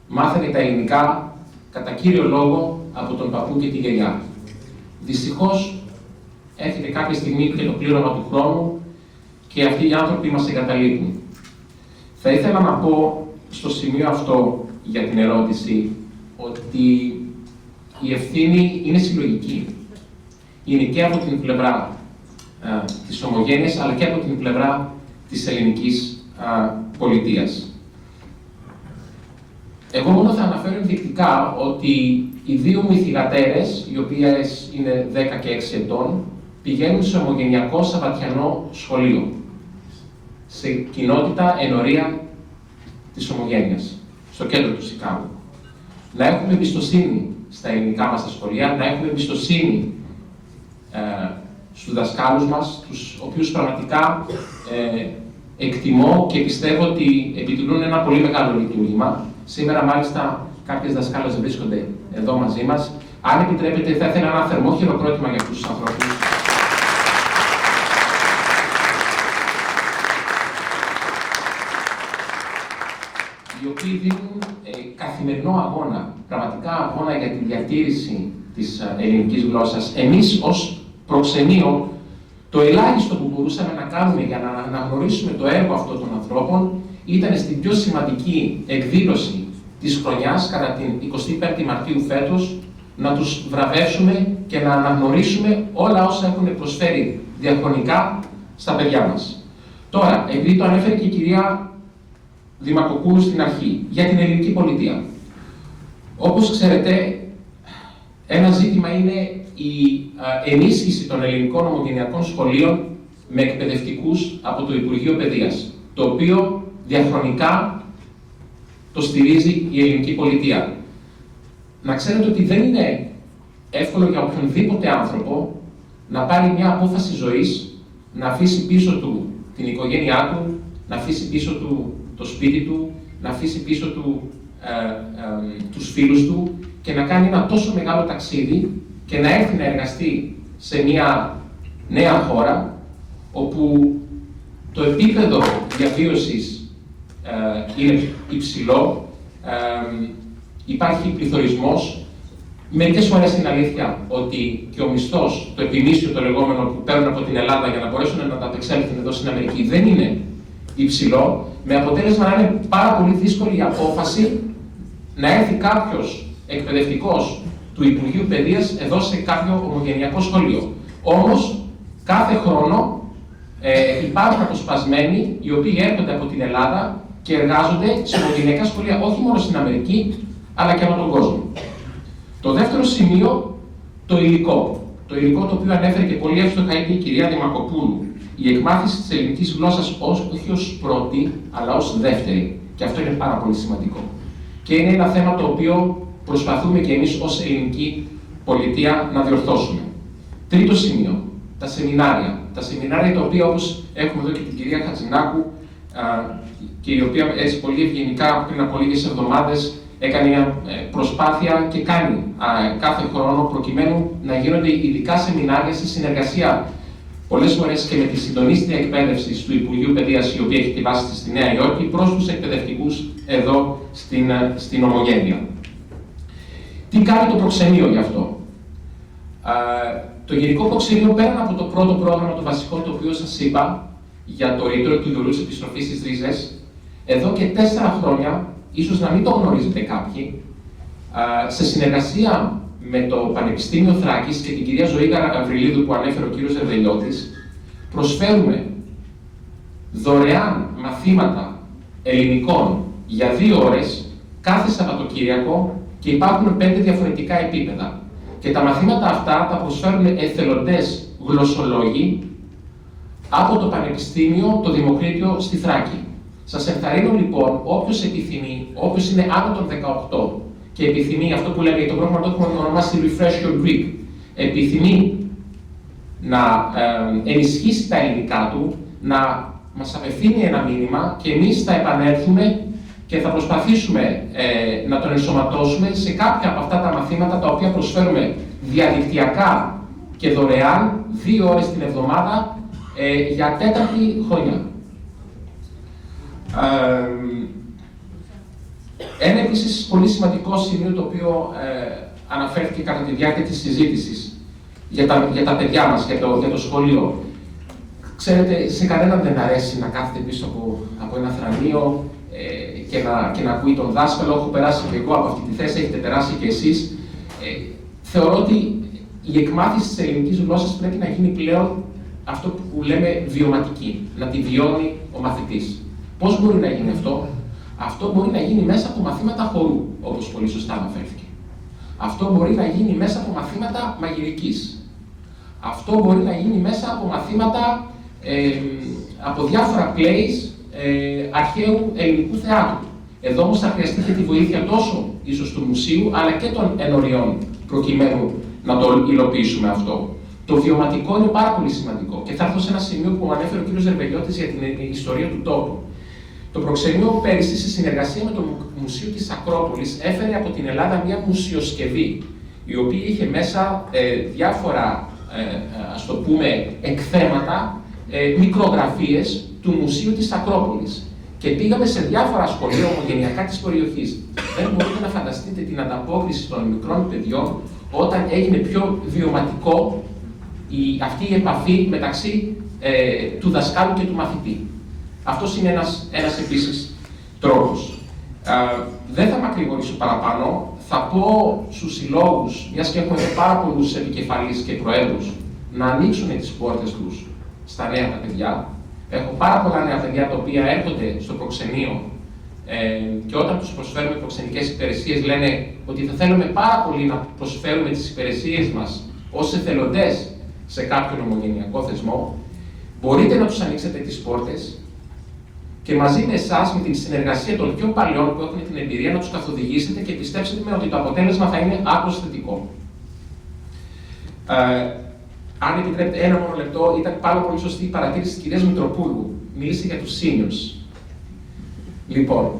μάθανε τα ελληνικά κατά κύριο λόγο από τον παππού και τη γιαγιά. Δυστυχώς έρχεται κάποια στιγμή και το πλήρωμα του χρόνου και αυτοί οι άνθρωποι μας εγκαταλείπουν. Θα ήθελα να πω στο σημείο αυτό για την ερώτηση ότι η ευθύνη είναι συλλογική. Είναι και από την πλευρά της ομογένειας αλλά και από την πλευρά της ελληνικής πολιτείας. Εγώ μόνο θα αναφέρω ενδεικτικά ότι οι δύο μου θυγατέρες, οι οποίες είναι 10 και 6 ετών, πηγαίνουν σε ομογενειακό σαββατιανό σχολείο, σε κοινότητα ενορία της ομογένειας, στο κέντρο του Σικάγου. Να έχουμε εμπιστοσύνη στα ελληνικά μας τα σχολεία, να έχουμε εμπιστοσύνη στους δασκάλους μας, τους οποίους πραγματικά εκτιμώ και πιστεύω ότι επιτελούν ένα πολύ μεγάλο λειτουργήμα. Σήμερα, μάλιστα, κάποιες δασκάλες βρίσκονται εδώ μαζί μας. Αν επιτρέπετε, θα ήθελα ένα θερμό χειροκρότημα για αυτούς τους ανθρώπους. Οι οποίοι δίνουν καθημερινό αγώνα, πραγματικά αγώνα για τη διατήρηση της ελληνικής γλώσσας. Εμείς ως προξενείο, το ελάχιστο που μπορούσαμε να κάνουμε για να αναγνωρίσουμε το έργο αυτών των ανθρώπων ήταν στην πιο σημαντική εκδήλωση της χρονιάς, κατά την 25η Μαρτίου φέτος, να τους βραβεύσουμε και να αναγνωρίσουμε όλα όσα έχουν προσφέρει διαχρονικά στα παιδιά μας. Τώρα, επειδή το ανέφερε και η κυρία Δημακοπούλου στην αρχή, για την ελληνική πολιτεία. Όπως ξέρετε, ένα ζήτημα είναι η ενίσχυση των ελληνικών ομογενειακών σχολείων με εκπαιδευτικούς από το Υπουργείο Παιδείας, το οποίο διαχρονικά το στηρίζει η ελληνική πολιτεία. Να ξέρετε ότι δεν είναι εύκολο για οποιονδήποτε άνθρωπο να πάρει μια απόφαση ζωής, να αφήσει πίσω του την οικογένειά του, να αφήσει πίσω του το σπίτι του, να αφήσει πίσω του τους φίλους του και να κάνει ένα τόσο μεγάλο ταξίδι και να έρθει να εργαστεί σε μια νέα χώρα όπου το επίπεδο διαβίωσης είναι υψηλό, υπάρχει πληθωρισμός. Μερικές φορές είναι αλήθεια ότι και ο μισθός, το επιμίσιο το λεγόμενο που παίρνουν από την Ελλάδα για να μπορέσουν να ανταπεξέλθουν εδώ στην Αμερική δεν είναι υψηλό, με αποτέλεσμα να είναι πάρα πολύ δύσκολη η απόφαση να έρθει κάποιος εκπαιδευτικός του Υπουργείου Παιδείας εδώ σε κάποιο ομογενειακό σχολείο. Όμως, κάθε χρόνο υπάρχουν αποσπασμένοι οι οποίοι έρχονται από την Ελλάδα και εργάζονται σε ομογενειακά σχολεία όχι μόνο στην Αμερική, αλλά και από τον κόσμο. Το δεύτερο σημείο, το υλικό. Το υλικό το οποίο ανέφερε και πολύ εύστοχα η κυρία Demacopoulos. Η εκμάθηση της ελληνικής γλώσσας όχι ως πρώτη, αλλά ως δεύτερη. Και αυτό είναι πάρα πολύ σημαντικό. Και είναι ένα θέμα το οποίο προσπαθούμε και εμείς ως ελληνική πολιτεία να διορθώσουμε. Τρίτο σημείο, τα σεμινάρια. Τα σεμινάρια τα οποία, όπως έχουμε εδώ και την κυρία Χατζηνάκου, και η οποία έτσι πολύ ευγενικά πριν από λίγες εβδομάδες έκανε μια προσπάθεια και κάνει κάθε χρόνο προκειμένου να γίνονται ειδικά σεμινάρια σε συνεργασία πολλές φορές και με τη συντονίστρια εκπαίδευση του Υπουργείου Παιδείας, η οποία έχει τη βάση της στη Νέα Υόρκη, προς τους εκπαιδευτικούς εδώ στην Ομογένεια. Τι κάνει το προξενείο γι' αυτό? Το Γενικό Προξενείο, πέραν από το πρώτο πρόγραμμα, το βασικό το οποίο σας είπα, για το ρήτρο του Ιουλού της επιστροφής στις ρίζες, εδώ και 4 χρόνια, ίσως να μην το γνωρίζετε κάποιοι, σε συνεργασία με το Πανεπιστήμιο Θράκης και την κυρία Ζωή Γαβριλίδου που ανέφερε ο κύριος Ρεβελιώτης, προσφέρουμε δωρεάν μαθήματα ελληνικών για 2 ώρες κάθε Σαββατοκύριακο και υπάρχουν 5 διαφορετικά επίπεδα. Και τα μαθήματα αυτά τα προσφέρουν εθελοντές γλωσσολόγοι από το Πανεπιστήμιο το Δημοκρίτιο στη Θράκη. Σας ενθαρρύνω λοιπόν, όποιος επιθυμεί, όποιος είναι άνω των 18 και επιθυμεί αυτό που λέμε, το πρόγραμμα το έχουμε ονομάσει Refresh Your Greek, επιθυμεί να ενισχύσει τα ελληνικά του, να μας απευθύνει ένα μήνυμα και εμείς θα επανέλθουμε και θα προσπαθήσουμε να τον ενσωματώσουμε σε κάποια από αυτά τα μαθήματα τα οποία προσφέρουμε διαδικτυακά και δωρεάν 2 ώρες την εβδομάδα για 4η χρονιά. Ένα επίσης πολύ σημαντικό σημείο το οποίο αναφέρθηκε κατά τη διάρκεια της συζήτησης για τα παιδιά μας, για το σχολείο. Ξέρετε, σε κανέναν δεν αρέσει να κάθεται πίσω από ένα θρανείο και να ακούει τον δάσκαλο. Έχω περάσει και εγώ από αυτή τη θέση, έχετε περάσει και εσείς. Θεωρώ ότι η εκμάθηση της ελληνικής γλώσσας πρέπει να γίνει πλέον αυτό που λέμε βιωματική, να τη βιώνει ο μαθητής. Πώς μπορεί να γίνει αυτό? Αυτό μπορεί να γίνει μέσα από μαθήματα χορού, όπως πολύ σωστά αναφέρθηκε. Αυτό μπορεί να γίνει μέσα από μαθήματα μαγειρικής. Αυτό μπορεί να γίνει μέσα από μαθήματα από διάφορα plays αρχαίου ελληνικού θεάτρου. Εδώ όμως θα χρειαστεί και τη βοήθεια τόσο ίσως του μουσείου, αλλά και των ενωριών, προκειμένου να το υλοποιήσουμε αυτό. Το βιωματικό είναι πάρα πολύ σημαντικό και θα έρθω σε ένα σημείο που ανέφερε ο κ. Ρεβελιώτης για την ιστορία του τόπου. Το προξενείο πέρυσι, σε συνεργασία με το Μουσείο της Ακρόπολης, έφερε από την Ελλάδα μια μουσιοσκευή, η οποία είχε μέσα διάφορα, ας το πούμε, εκθέματα, μικρογραφίες του Μουσείου της Ακρόπολης. Και πήγαμε σε διάφορα σχολεία ομογενειακά της περιοχής. Δεν μπορείτε να φανταστείτε την ανταπόκριση των μικρών παιδιών όταν έγινε πιο βιωματικό αυτή η επαφή μεταξύ του δασκάλου και του μαθητή. Αυτός είναι ένας επίσης τρόπος. Δεν θα μακρηγορήσω παραπάνω. Θα πω στους συλλόγους, μιας και έχουμε πάρα πολλούς επικεφαλείς και προέδρους, να ανοίξουν τις πόρτες τους στα νέα τα παιδιά. Έχω πάρα πολλά νέα παιδιά τα οποία έρχονται στο προξενείο και όταν τους προσφέρουμε προξενικές υπηρεσίες λένε ότι θα θέλουμε πάρα πολύ να προσφέρουμε τις υπηρεσίες μας ως εθελοντές σε κάποιον ομογενειακό θεσμό. Μπορείτε να τους ανοίξετε τις πόρτες και μαζί με εσάς, με την συνεργασία των πιο παλιών που έχουν την εμπειρία, να τους καθοδηγήσετε και πιστέψτε με ότι το αποτέλεσμα θα είναι άκρως θετικό. Αν επιτρέπετε ένα μόνο λεπτό, ήταν πάρα πολύ σωστή η παρατήρηση της κυρίας Μητροπούλου. Μίλησε για τους seniors. Λοιπόν,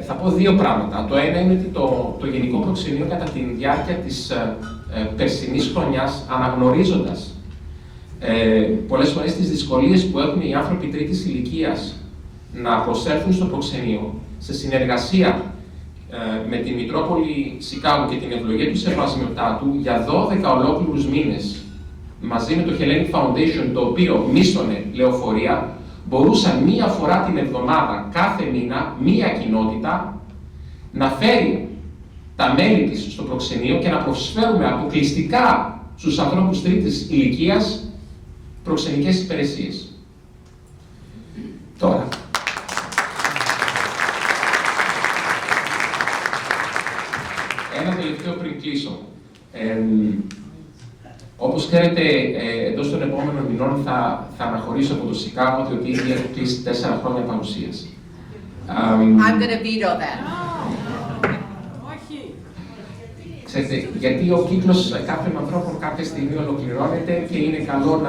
θα πω 2 πράγματα. Το ένα είναι ότι το Γενικό Προξενείο κατά τη διάρκεια της περσινής χρονιάς, αναγνωρίζοντας πολλές φορές τις δυσκολίες που έχουν οι άνθρωποι τρίτης ηλικίας να προσέλθουν στο προξενείο, σε συνεργασία με τη Μητρόπολη Σικάγου και την ευλογία του Σεβασμιωτάτου, για 12 ολόκληρους μήνες, μαζί με το Hellenic Foundation, το οποίο μίσθωνε λεωφορεία, μπορούσαν 1 φορά την εβδομάδα, κάθε μήνα, 1 κοινότητα να φέρει τα μέλη της στο προξενείο και να προσφέρουμε αποκλειστικά στους ανθρώπους τρίτης ηλικίας προξενικές υπηρεσίες. Τώρα, ένα τελευταίο πριν κλείσω. Όπως ξέρετε, εντός των επόμενων μηνών θα αναχωρήσω από το Σικάγο, διότι ήδη έχω κλείσει 4 χρόνια παρουσίας. I'm gonna veto that. Ξέρετε, γιατί ο κύκλος κάποιων ανθρώπων κάποια στιγμή ολοκληρώνεται και είναι καλό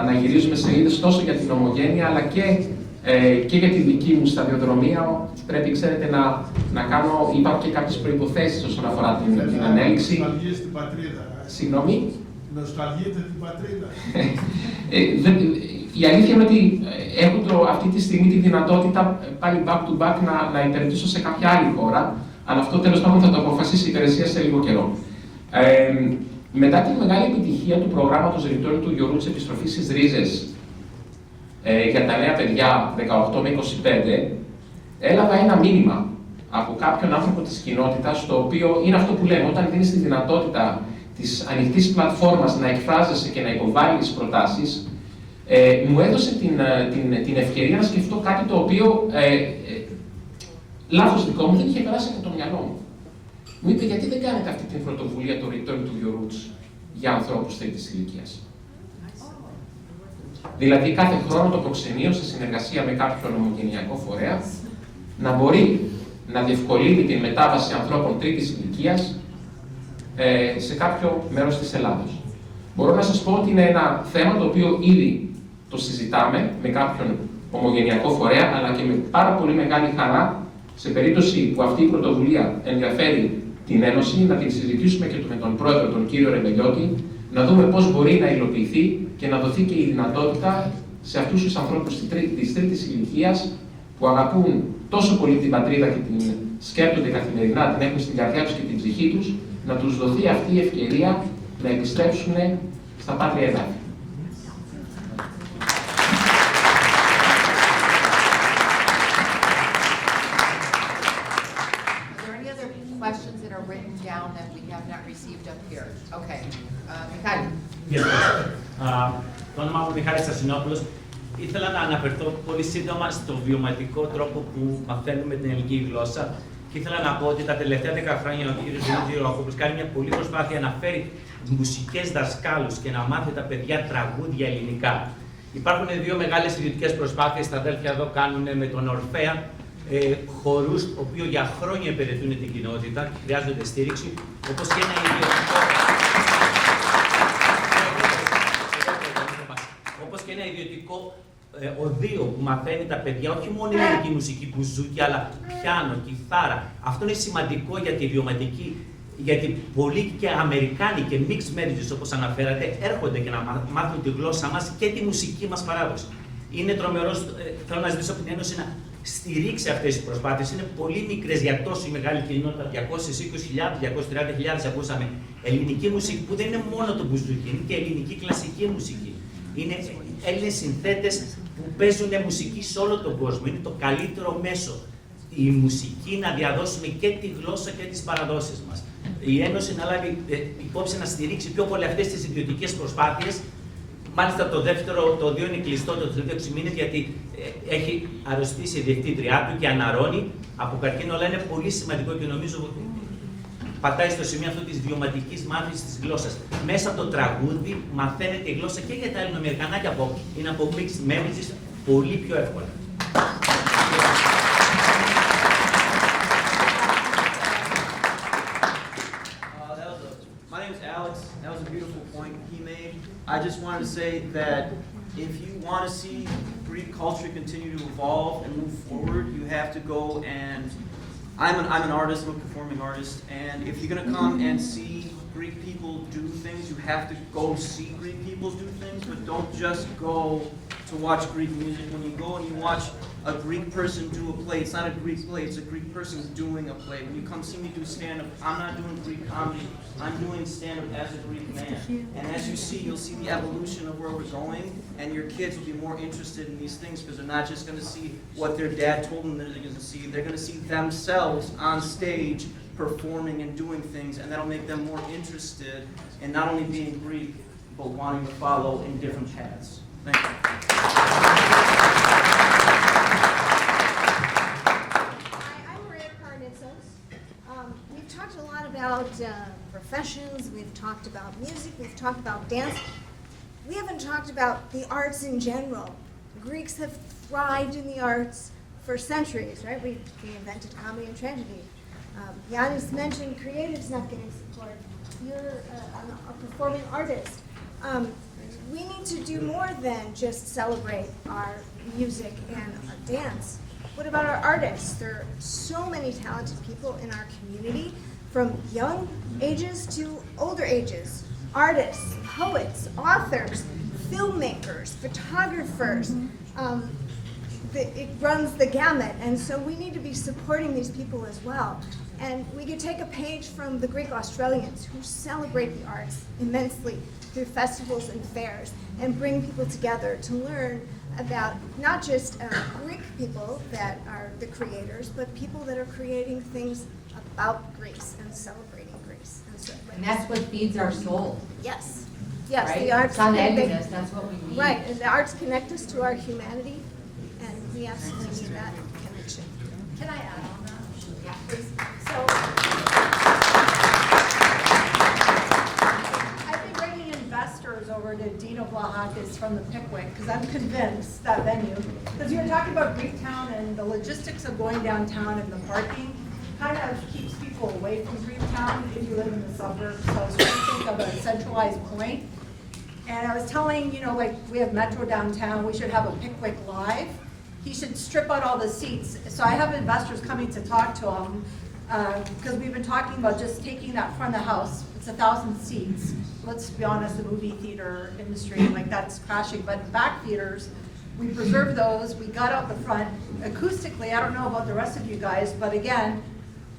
να γυρίζουμε σελίδες τόσο για την ομογένεια, αλλά και για τη δική μου σταδιοδρομία. Πρέπει, ξέρετε, να κάνω, υπάρχουν και κάποιες προϋποθέσεις όσον αφορά την ανέλυξη. Νοσταλγίες στην πατρίδα. Συγγνώμη. Νοσταλγείτε την πατρίδα. Η αλήθεια είναι ότι έχω αυτή τη στιγμή τη δυνατότητα πάλι back to back να υπηρετήσω σε κάποια άλλη χώρα, αλλά αυτό τέλος πάντων θα το αποφασίσει η υπηρεσία σε λίγο καιρό. Μετά τη μεγάλη επιτυχία του προγράμματος Return του Γιωρού της επιστροφής στις ρίζες για τα νέα παιδιά 18 με 25, έλαβα ένα μήνυμα από κάποιον άνθρωπο της κοινότητας, το οποίο είναι αυτό που λέμε, όταν δίνεις τη δυνατότητα της ανοιχτής πλατφόρμας να εκφράζεσαι και να υποβάλεις προτάσεις, μου έδωσε την ευκαιρία να σκεφτώ κάτι το οποίο, λάθος δικό μου, δεν είχε περάσει από το μυαλό μου. Μου είπε, γιατί δεν κάνετε αυτή την πρωτοβουλία, το Return to Your Roots, για ανθρώπους τρίτης ηλικίας. Δηλαδή, κάθε χρόνο το προξενείο, σε συνεργασία με κάποιον ομογενειακό φορέα, να μπορεί να διευκολύνει την μετάβαση ανθρώπων τρίτης ηλικίας σε κάποιο μέρος της Ελλάδος. Μπορώ να σας πω ότι είναι ένα θέμα το οποίο ήδη το συζητάμε με κάποιον ομογενειακό φορέα, αλλά και με πάρα πολύ μεγάλη χαρά, σε περίπτωση που αυτή η πρωτοβουλία ενδιαφέρει την Ένωση, να την συζητήσουμε και με τον πρόεδρο, τον κύριο Ρεβελιώτη, να δούμε πώς μπορεί να υλοποιηθεί και να δοθεί και η δυνατότητα σε αυτούς τους ανθρώπους της τρίτης ηλικίας που αγαπούν τόσο πολύ την πατρίδα και την σκέπτονται καθημερινά, την έχουν στην καρδιά τους και την ψυχή τους, να τους δοθεί αυτή η ευκαιρία να επιστρέψουν στα πάτρια εδάφη. Questions that are written down that we have not received up here. Okay. Michael. Yes, το όνομά μου Μιχάλης Στασινόπουλος. Ήθελα να αναφερθώ πολύ σύντομα στο βιωματικό τρόπο που μαθαίνουμε την ελληνική γλώσσα και ήθελα να πω ότι τα τελευταία 10 χρόνια ο κ. Δημήτρης κάνει μια πολλή προσπάθεια να φέρει μουσικές δασκάλους και να μάθει τα παιδιά τραγούδια ελληνικά. Υπάρχουν δύο μεγάλες ιδιωτικές προσπάθειες, τα αδέλφια εδώ κάνουν με τον Ορφέα, χορούς, ο οποίος για χρόνια υπηρετούν την κοινότητα και χρειάζονται στήριξη, όπως και ένα ιδιωτικό οδείο που μαθαίνει τα παιδιά όχι μόνο ελληνική μουσική, μπουζούκι, αλλά πιάνο, κιθάρα. Αυτό είναι σημαντικό για τη βιωματική, γιατί πολλοί και Αμερικάνοι και mixed marriages, όπως αναφέρατε, έρχονται και να μάθουν τη γλώσσα μας και τη μουσική μας παράδοση. Είναι τρομερό, θέλω να ζητήσω από την Ένωση να στηρίξει αυτές τις προσπάθειες. Είναι πολύ μικρές για τόσο μεγάλη κοινότητα, 220.000, 230.000 ακούσαμε. Ελληνική μουσική που δεν είναι μόνο το μπουζούκι, είναι και ελληνική κλασική μουσική. Είναι Έλληνες συνθέτες που παίζουν μουσική σε όλο τον κόσμο. Είναι το καλύτερο μέσο η μουσική να διαδώσουμε και τη γλώσσα και τις παραδόσεις μας. Η Ένωση να λάβει υπόψη να στηρίξει πιο πολύ αυτές τις ιδιωτικές προσπάθειες. Μάλιστα το δύο είναι κλειστό το τελευταίο 6 μήνες, γιατί έχει αρρωστήσει η διευθύντριά του και αναρρώνει από καρκίνο, αλλά είναι πολύ σημαντικό και νομίζω ότι πατάει στο σημείο αυτό της βιωματικής μάθησης της γλώσσας. Μέσα από το τραγούδι μαθαίνετε η γλώσσα και για τα ελληνοαμερικανάκια που είναι από mixed marriages πολύ πιο εύκολα. My name is Alex. That was a beautiful point he made. I just wanted to say that if you want to see Greek culture continue to evolve and move forward, you have to go and I'm an artist, I'm a performing artist, and if you're going to come and see Greek people do things, you have to go see Greek people do things, but don't just go to watch Greek music. When you go and you watch a Greek person do a play, it's not a Greek play, it's a Greek person doing a play. When you come see me do stand-up, I'm not doing Greek comedy, I'm doing stand-up as a Greek man. And as you see, you'll see the evolution of where we're going, and your kids will be more interested in these things because they're not just going to see what their dad told them they're going to see, they're going to see themselves on stage performing and doing things, and that'll make them more interested in not only being Greek, but wanting to follow in different paths. Thank you. We've talked a lot about professions, we've talked about music, we've talked about dance. We haven't talked about the arts in general. Greeks have thrived in the arts for centuries, right? We invented comedy and tragedy. Yannis mentioned creatives not getting support. You're a performing artist. We need to do more than just celebrate our music and our dance. What about our artists? There are so many talented people in our community, from young ages to older ages. Artists, poets, authors, filmmakers, photographers. It runs the gamut, and so we need to be supporting these people as well. And we could take a page from the Greek Australians who celebrate the arts immensely through festivals and fairs and bring people together to learn about not just Greek people that are the creators, but people that are creating things about Greece and celebrating Greece. And that's what feeds our soul. Yes, yes, Right? the arts. Connectedness, that's what we need. Right, and the arts connect us to our humanity, and we absolutely need that connection. Can I add on that? Yeah, please. So, I've been bringing investors over to Dino Vlahakis from the Pickwick, because I'm convinced that venue, because you were talking about Greektown and the logistics of going downtown and the parking kind of keeps people away from Greektown if you live in the suburbs. So I was trying to think of a centralized point. And I was telling, like we have Metro downtown, we should have a Pickwick Live. He should strip out all the seats. So I have investors coming to talk to him, because we've been talking about just taking that front of the house. It's 1,000 seats. Let's be honest, the movie theater industry, like that's crashing. But the back theaters, we preserve those. We got out the front. Acoustically, I don't know about the rest of you guys, but again,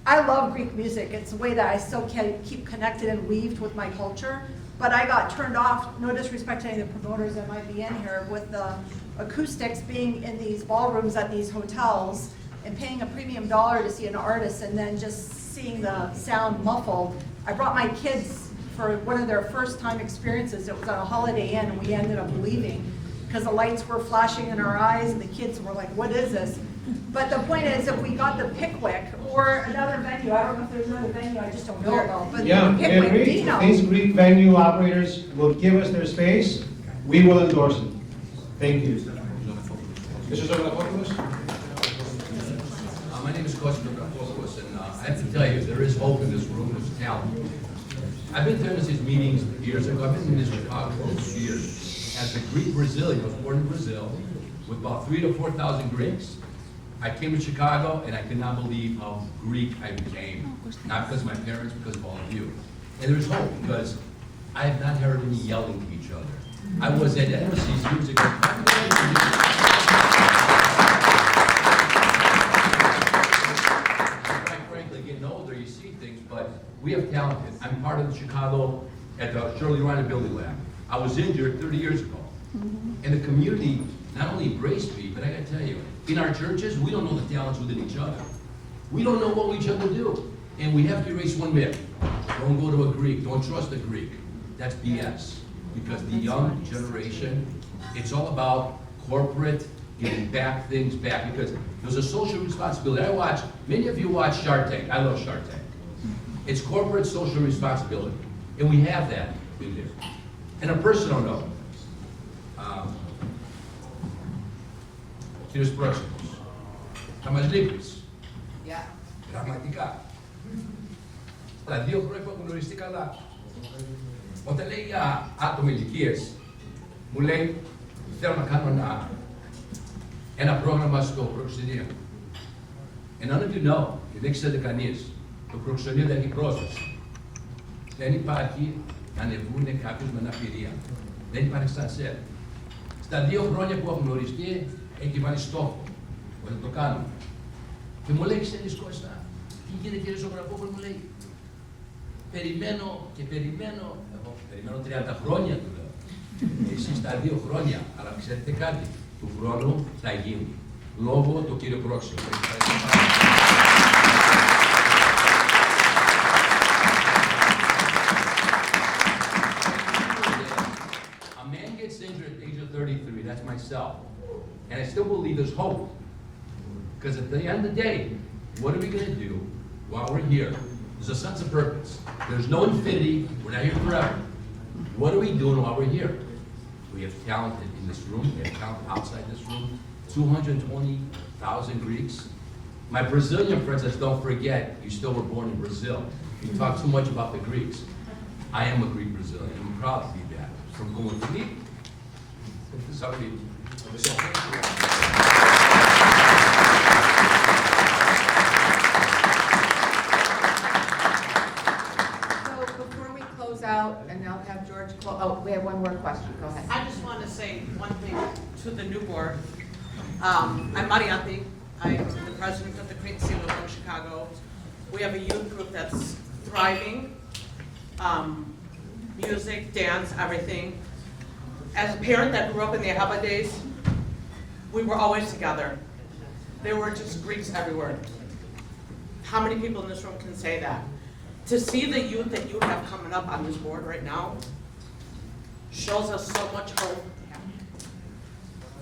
I love Greek music. It's a way that I still can keep connected and weaved with my culture. But I got turned off, no disrespect to any of the promoters that might be in here, with the acoustics being in these ballrooms at these hotels and paying a premium dollar to see an artist and then just seeing the sound muffled. I brought my kids for one of their first time experiences. It was at a Holiday Inn, and we ended up leaving because the lights were flashing in our eyes and the kids were like, what is this? But the point is, if we got the Pickwick or another venue, I don't know if there's another venue, I just don't know about, but Yeah, the Pickwick, if Dino. these Greek venue operators will give us their space, we will endorse it. Thank you. Mr. Demacopoulos? My name is Demacopoulos, and I have to tell you, there is hope in this room, there's talent. I've been to these meetings years ago. I've been in Chicago for 2 years. As a Greek Brazilian, I was born in Brazil, with about 3,000 to 4,000 Greeks. I came to Chicago, and I could not believe how Greek I became. Not because of my parents, because of all of you. And there's hope, because I have not heard any yelling to each other. I was at Enosis years ago. Quite frankly, getting older, you see things, but we have talent. I'm part of the Chicago at the Shirley Ryan Ability Lab. I was injured 30 years ago. And the community not only embraced me, but I gotta tell you, in our churches, we don't know the talents within each other. We don't know what each other do. And we have to erase one myth. Don't go to a Greek, don't trust a Greek. That's BS. Because the young generation, it's all about corporate, getting back things back. Because there's a social responsibility. Many of you watch Shark Tank. I love Shark Tank. It's corporate social responsibility. And we have that in there. And a personal note, κύριος Πρόεδρος, θα μας λείπεις. Πραγματικά. Τα 2 χρόνια που έχω γνωριστεί καλά. Όταν λέει για άτομα ηλικίες, μου λέει, θέλω να κάνω ένα πρόγραμμα στο προξενείο. And none of you know, και δεν ξέρετε κανείς, το προξενείο δεν έχει πρόσβαση. Δεν υπάρχει να ανεβούνε κάποιος με αναπηρία. Δεν υπάρχει σανσέρ. Στα 2 χρόνια που έχω γνωριστεί, έχει βάλει στόχο ότι το κάνουμε. Και μου λέει, ξέρεις Κώστα, τι γίνεται κύριε Ζωγραφόπουλο, μου λέει, περιμένω και περιμένω, εγώ περιμένω 30 χρόνια του λέω, εσείς τα 2 χρόνια, αλλά ξέρετε κάτι, του χρόνου θα γίνει, λόγω του κύριου Πρόξενου. A man gets injured at the age of 33, that's myself. And I still believe there's hope. Because at the end of the day, what are we going to do while we're here? There's a sense of purpose. There's no infinity. We're not here forever. What are we doing while we're here? We have talent in this room. We have talent outside this room. 220,000 Greeks. My Brazilian friends, don't forget, you still were born in Brazil. You talk too much about the Greeks. I am a Greek Brazilian. I'm proud to be that. From going to me, somebody. So before we close out, and I'll have George close, oh, we have one more question, go ahead. I just want to say one thing to the new board. I'm Mariatti. I'm the president of the Greek Seal in Chicago. We have a youth group that's thriving. Music, dance, everything. As a parent that grew up in the Ahaba days, We were always together. There were just Greeks everywhere. How many people in this room can say that? To see the youth that you have coming up on this board right now shows us so much hope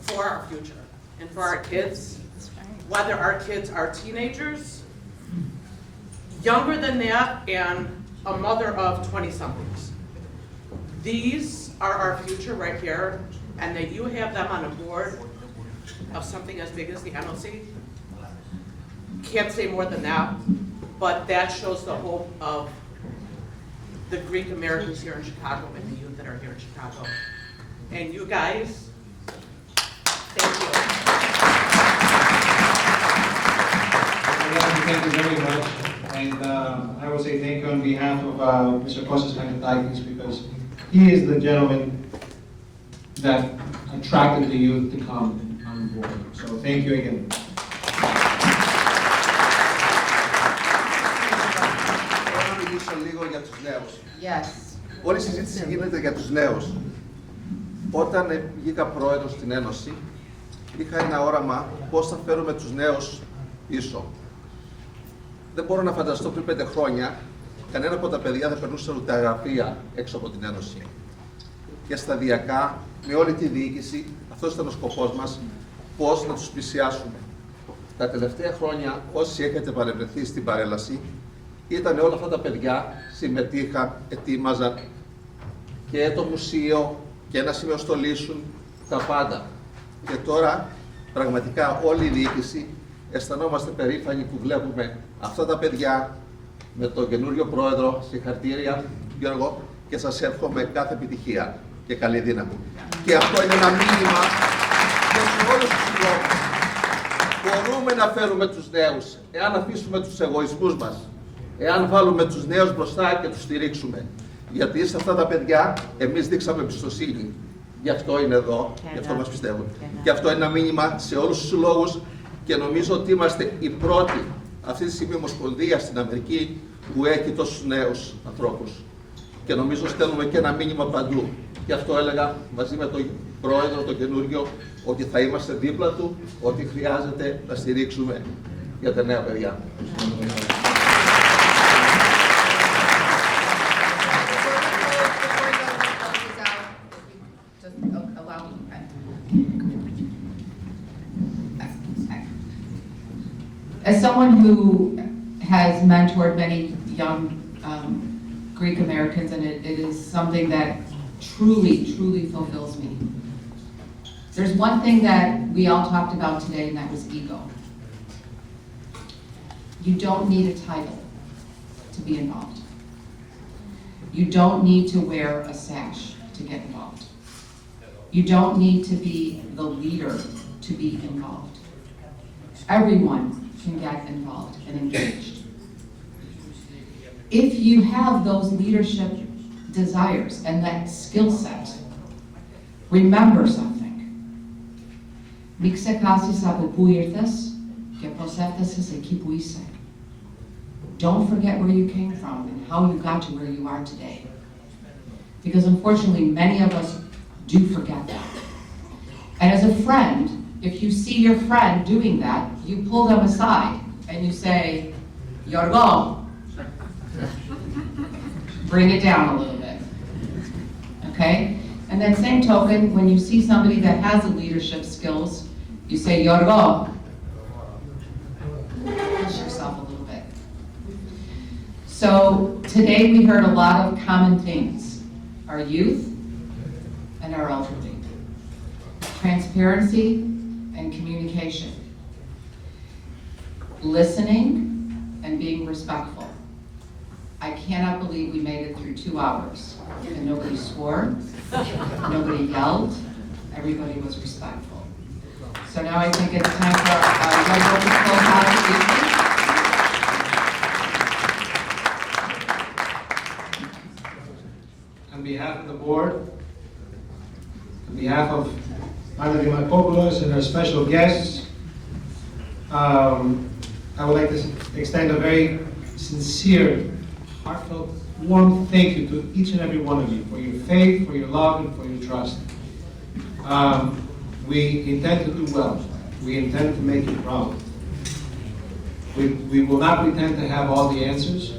for our future and for our kids, whether our kids are teenagers, younger than that, and a mother of 20-somethings. These are our future right here, and that you have them on a board of something as big as the NLC. Can't say more than that, but that shows the hope of the Greek Americans here in Chicago and the youth that are here in Chicago. And you guys, thank you. Thank you very much. And I will say thank you on behalf of Mr. Kostas Panhellenic, because he is the gentleman that attracted the youth to come on board. So thank you again. Θέλω να μιλήσω λίγο για τους νέους. Yes. Όλη η συζήτηση γίνεται για τους νέους. Όταν βγήκα πρόεδρος στην Ένωση, είχα ένα όραμα πώς θα φέρουμε τους νέους πίσω. Δεν μπορώ να φανταστώ πριν 5 χρόνια κανένα από τα παιδιά δεν περνούσε ούτε γραφεία έξω από την Ένωση. Και σταδιακά, με όλη τη διοίκηση, αυτός ήταν ο σκοπός μας, πώς να τους πλησιάσουμε. Τα τελευταία χρόνια, όσοι έχετε παρευρεθεί στην παρέλαση, ήταν όλα αυτά τα παιδιά, συμμετείχαν, ετοίμαζαν και το μουσείο και ένα σημείο στολίσουν, τα πάντα. Και τώρα, πραγματικά όλη η διοίκηση, αισθανόμαστε περήφανοι που βλέπουμε αυτά τα παιδιά με τον καινούριο πρόεδρο. Συγχαρητήρια, Γιώργο, και σας εύχομαι κάθε επιτυχία και καλή δύναμη. Και αυτό είναι ένα μήνυμα για όλους τους συλλόγους. Μπορούμε να φέρουμε τους νέους, εάν αφήσουμε τους εγωισμούς μας, εάν βάλουμε τους νέους μπροστά και τους στηρίξουμε. Γιατί σε αυτά τα παιδιά εμείς δείξαμε εμπιστοσύνη. Γι' αυτό είναι εδώ, γι' αυτό μας πιστεύουν. Και αυτό είναι ένα μήνυμα σε όλους τους συλλόγους και νομίζω ότι είμαστε οι πρώτοι αυτή τη στιγμή ομοσπονδία στην Αμερική που έχει τόσους νέους ανθρώπους. Και νομίζω στέλνουμε και ένα μήνυμα παντού. Γι' αυτό έλεγα μαζί με τον πρόεδρο, τον καινούριο, ότι θα είμαστε δίπλα του, ότι χρειάζεται να στηρίξουμε για τα νέα παιδιά. As someone who has mentored many young Greek Americans, and it is something that truly fulfills me. There's one thing that we all talked about today, and that was ego. You don't need a title to be involved. You don't need to wear a sash to get involved. You don't need to be the leader to be involved. Everyone can get involved and engaged. If you have those leadership desires and that skill set, remember something. Μην ξεχάσεις από πού ήρθες και πώς έφτασες εκεί που είσαι. Don't forget where you came from and how you got to where you are today. Because unfortunately, many of us do forget that. And as a friend, if you see your friend doing that, you pull them aside and you say, Yorgo, bring it down a little bit, okay? And then same token, when you see somebody that has the leadership skills, you say, Yorgo, push yourself a little bit. So today we heard a lot of common things, our youth and our elderly. Transparency and communication. Listening and being respectful. I cannot believe we made it through 2 hours and nobody swore, nobody yelled, everybody was respectful. So now I think it's time for our regular close out of the evening. On behalf of the board, on behalf of Demacopoulos and our special guests, I would like to extend a very sincere, heartfelt, warm thank you to each and every one of you for your faith, for your love, and for your trust. We intend to do well. We intend to make you proud. We will not pretend to have all the answers.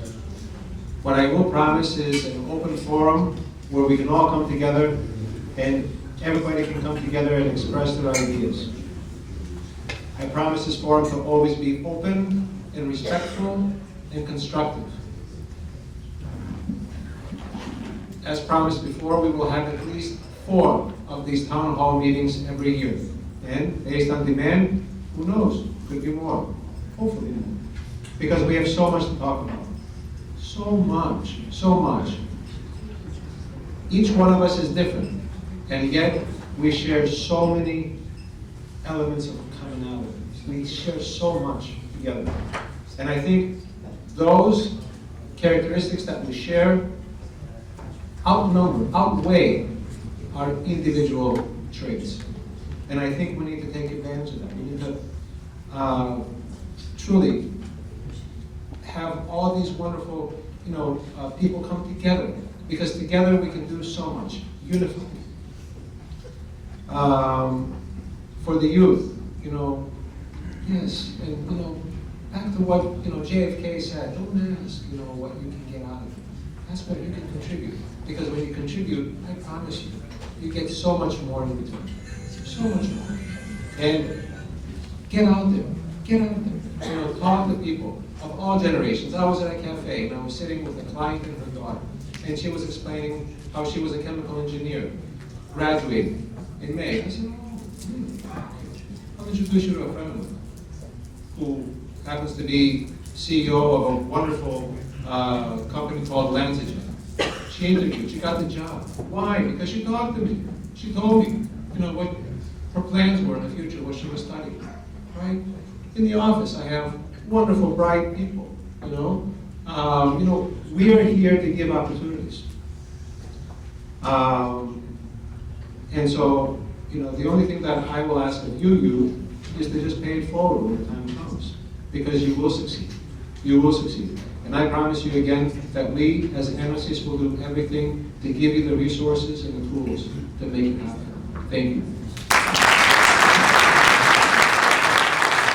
What I will promise is an open forum where we can all come together and everybody can come together and express their ideas. I promise this forum to always be open and respectful and constructive. As promised before, we will have at least 4 of these town hall meetings every year. And based on demand, who knows, could be more, hopefully more. Because we have so much to talk about. So much, so much. Each one of us is different, and yet we share so many elements of commonality. We share so much together. And I think those characteristics that we share outweigh our individual traits. And I think we need to take advantage of that. We need to truly have all these wonderful, people come together, because together we can do so much, unified. For the youth, yes, and back to what JFK said, don't ask, what you can get out of it. That's what you can contribute. Because when you contribute, I promise you, you get so much more in return. So much more. And get out there. Get out there. Talk to people of all generations. I was at a cafe and I was sitting with a client and her daughter. And she was explaining how she was a chemical engineer, graduating in May. I said, I'll introduce you to a friend of mine who happens to be CEO of a wonderful company called Lanzagen. She interviewed, she got the job. Why? Because she talked to me. She told me, what her plans were in the future, what she was studying, right? In the office, I have wonderful, bright people, we are here to give opportunities. And so, the only thing that I will ask of you is to just pay it forward when the time comes, because you will succeed. You will succeed. And I promise you again that we, as Enosis, will do everything to give you the resources and the tools to make it happen. Thank you.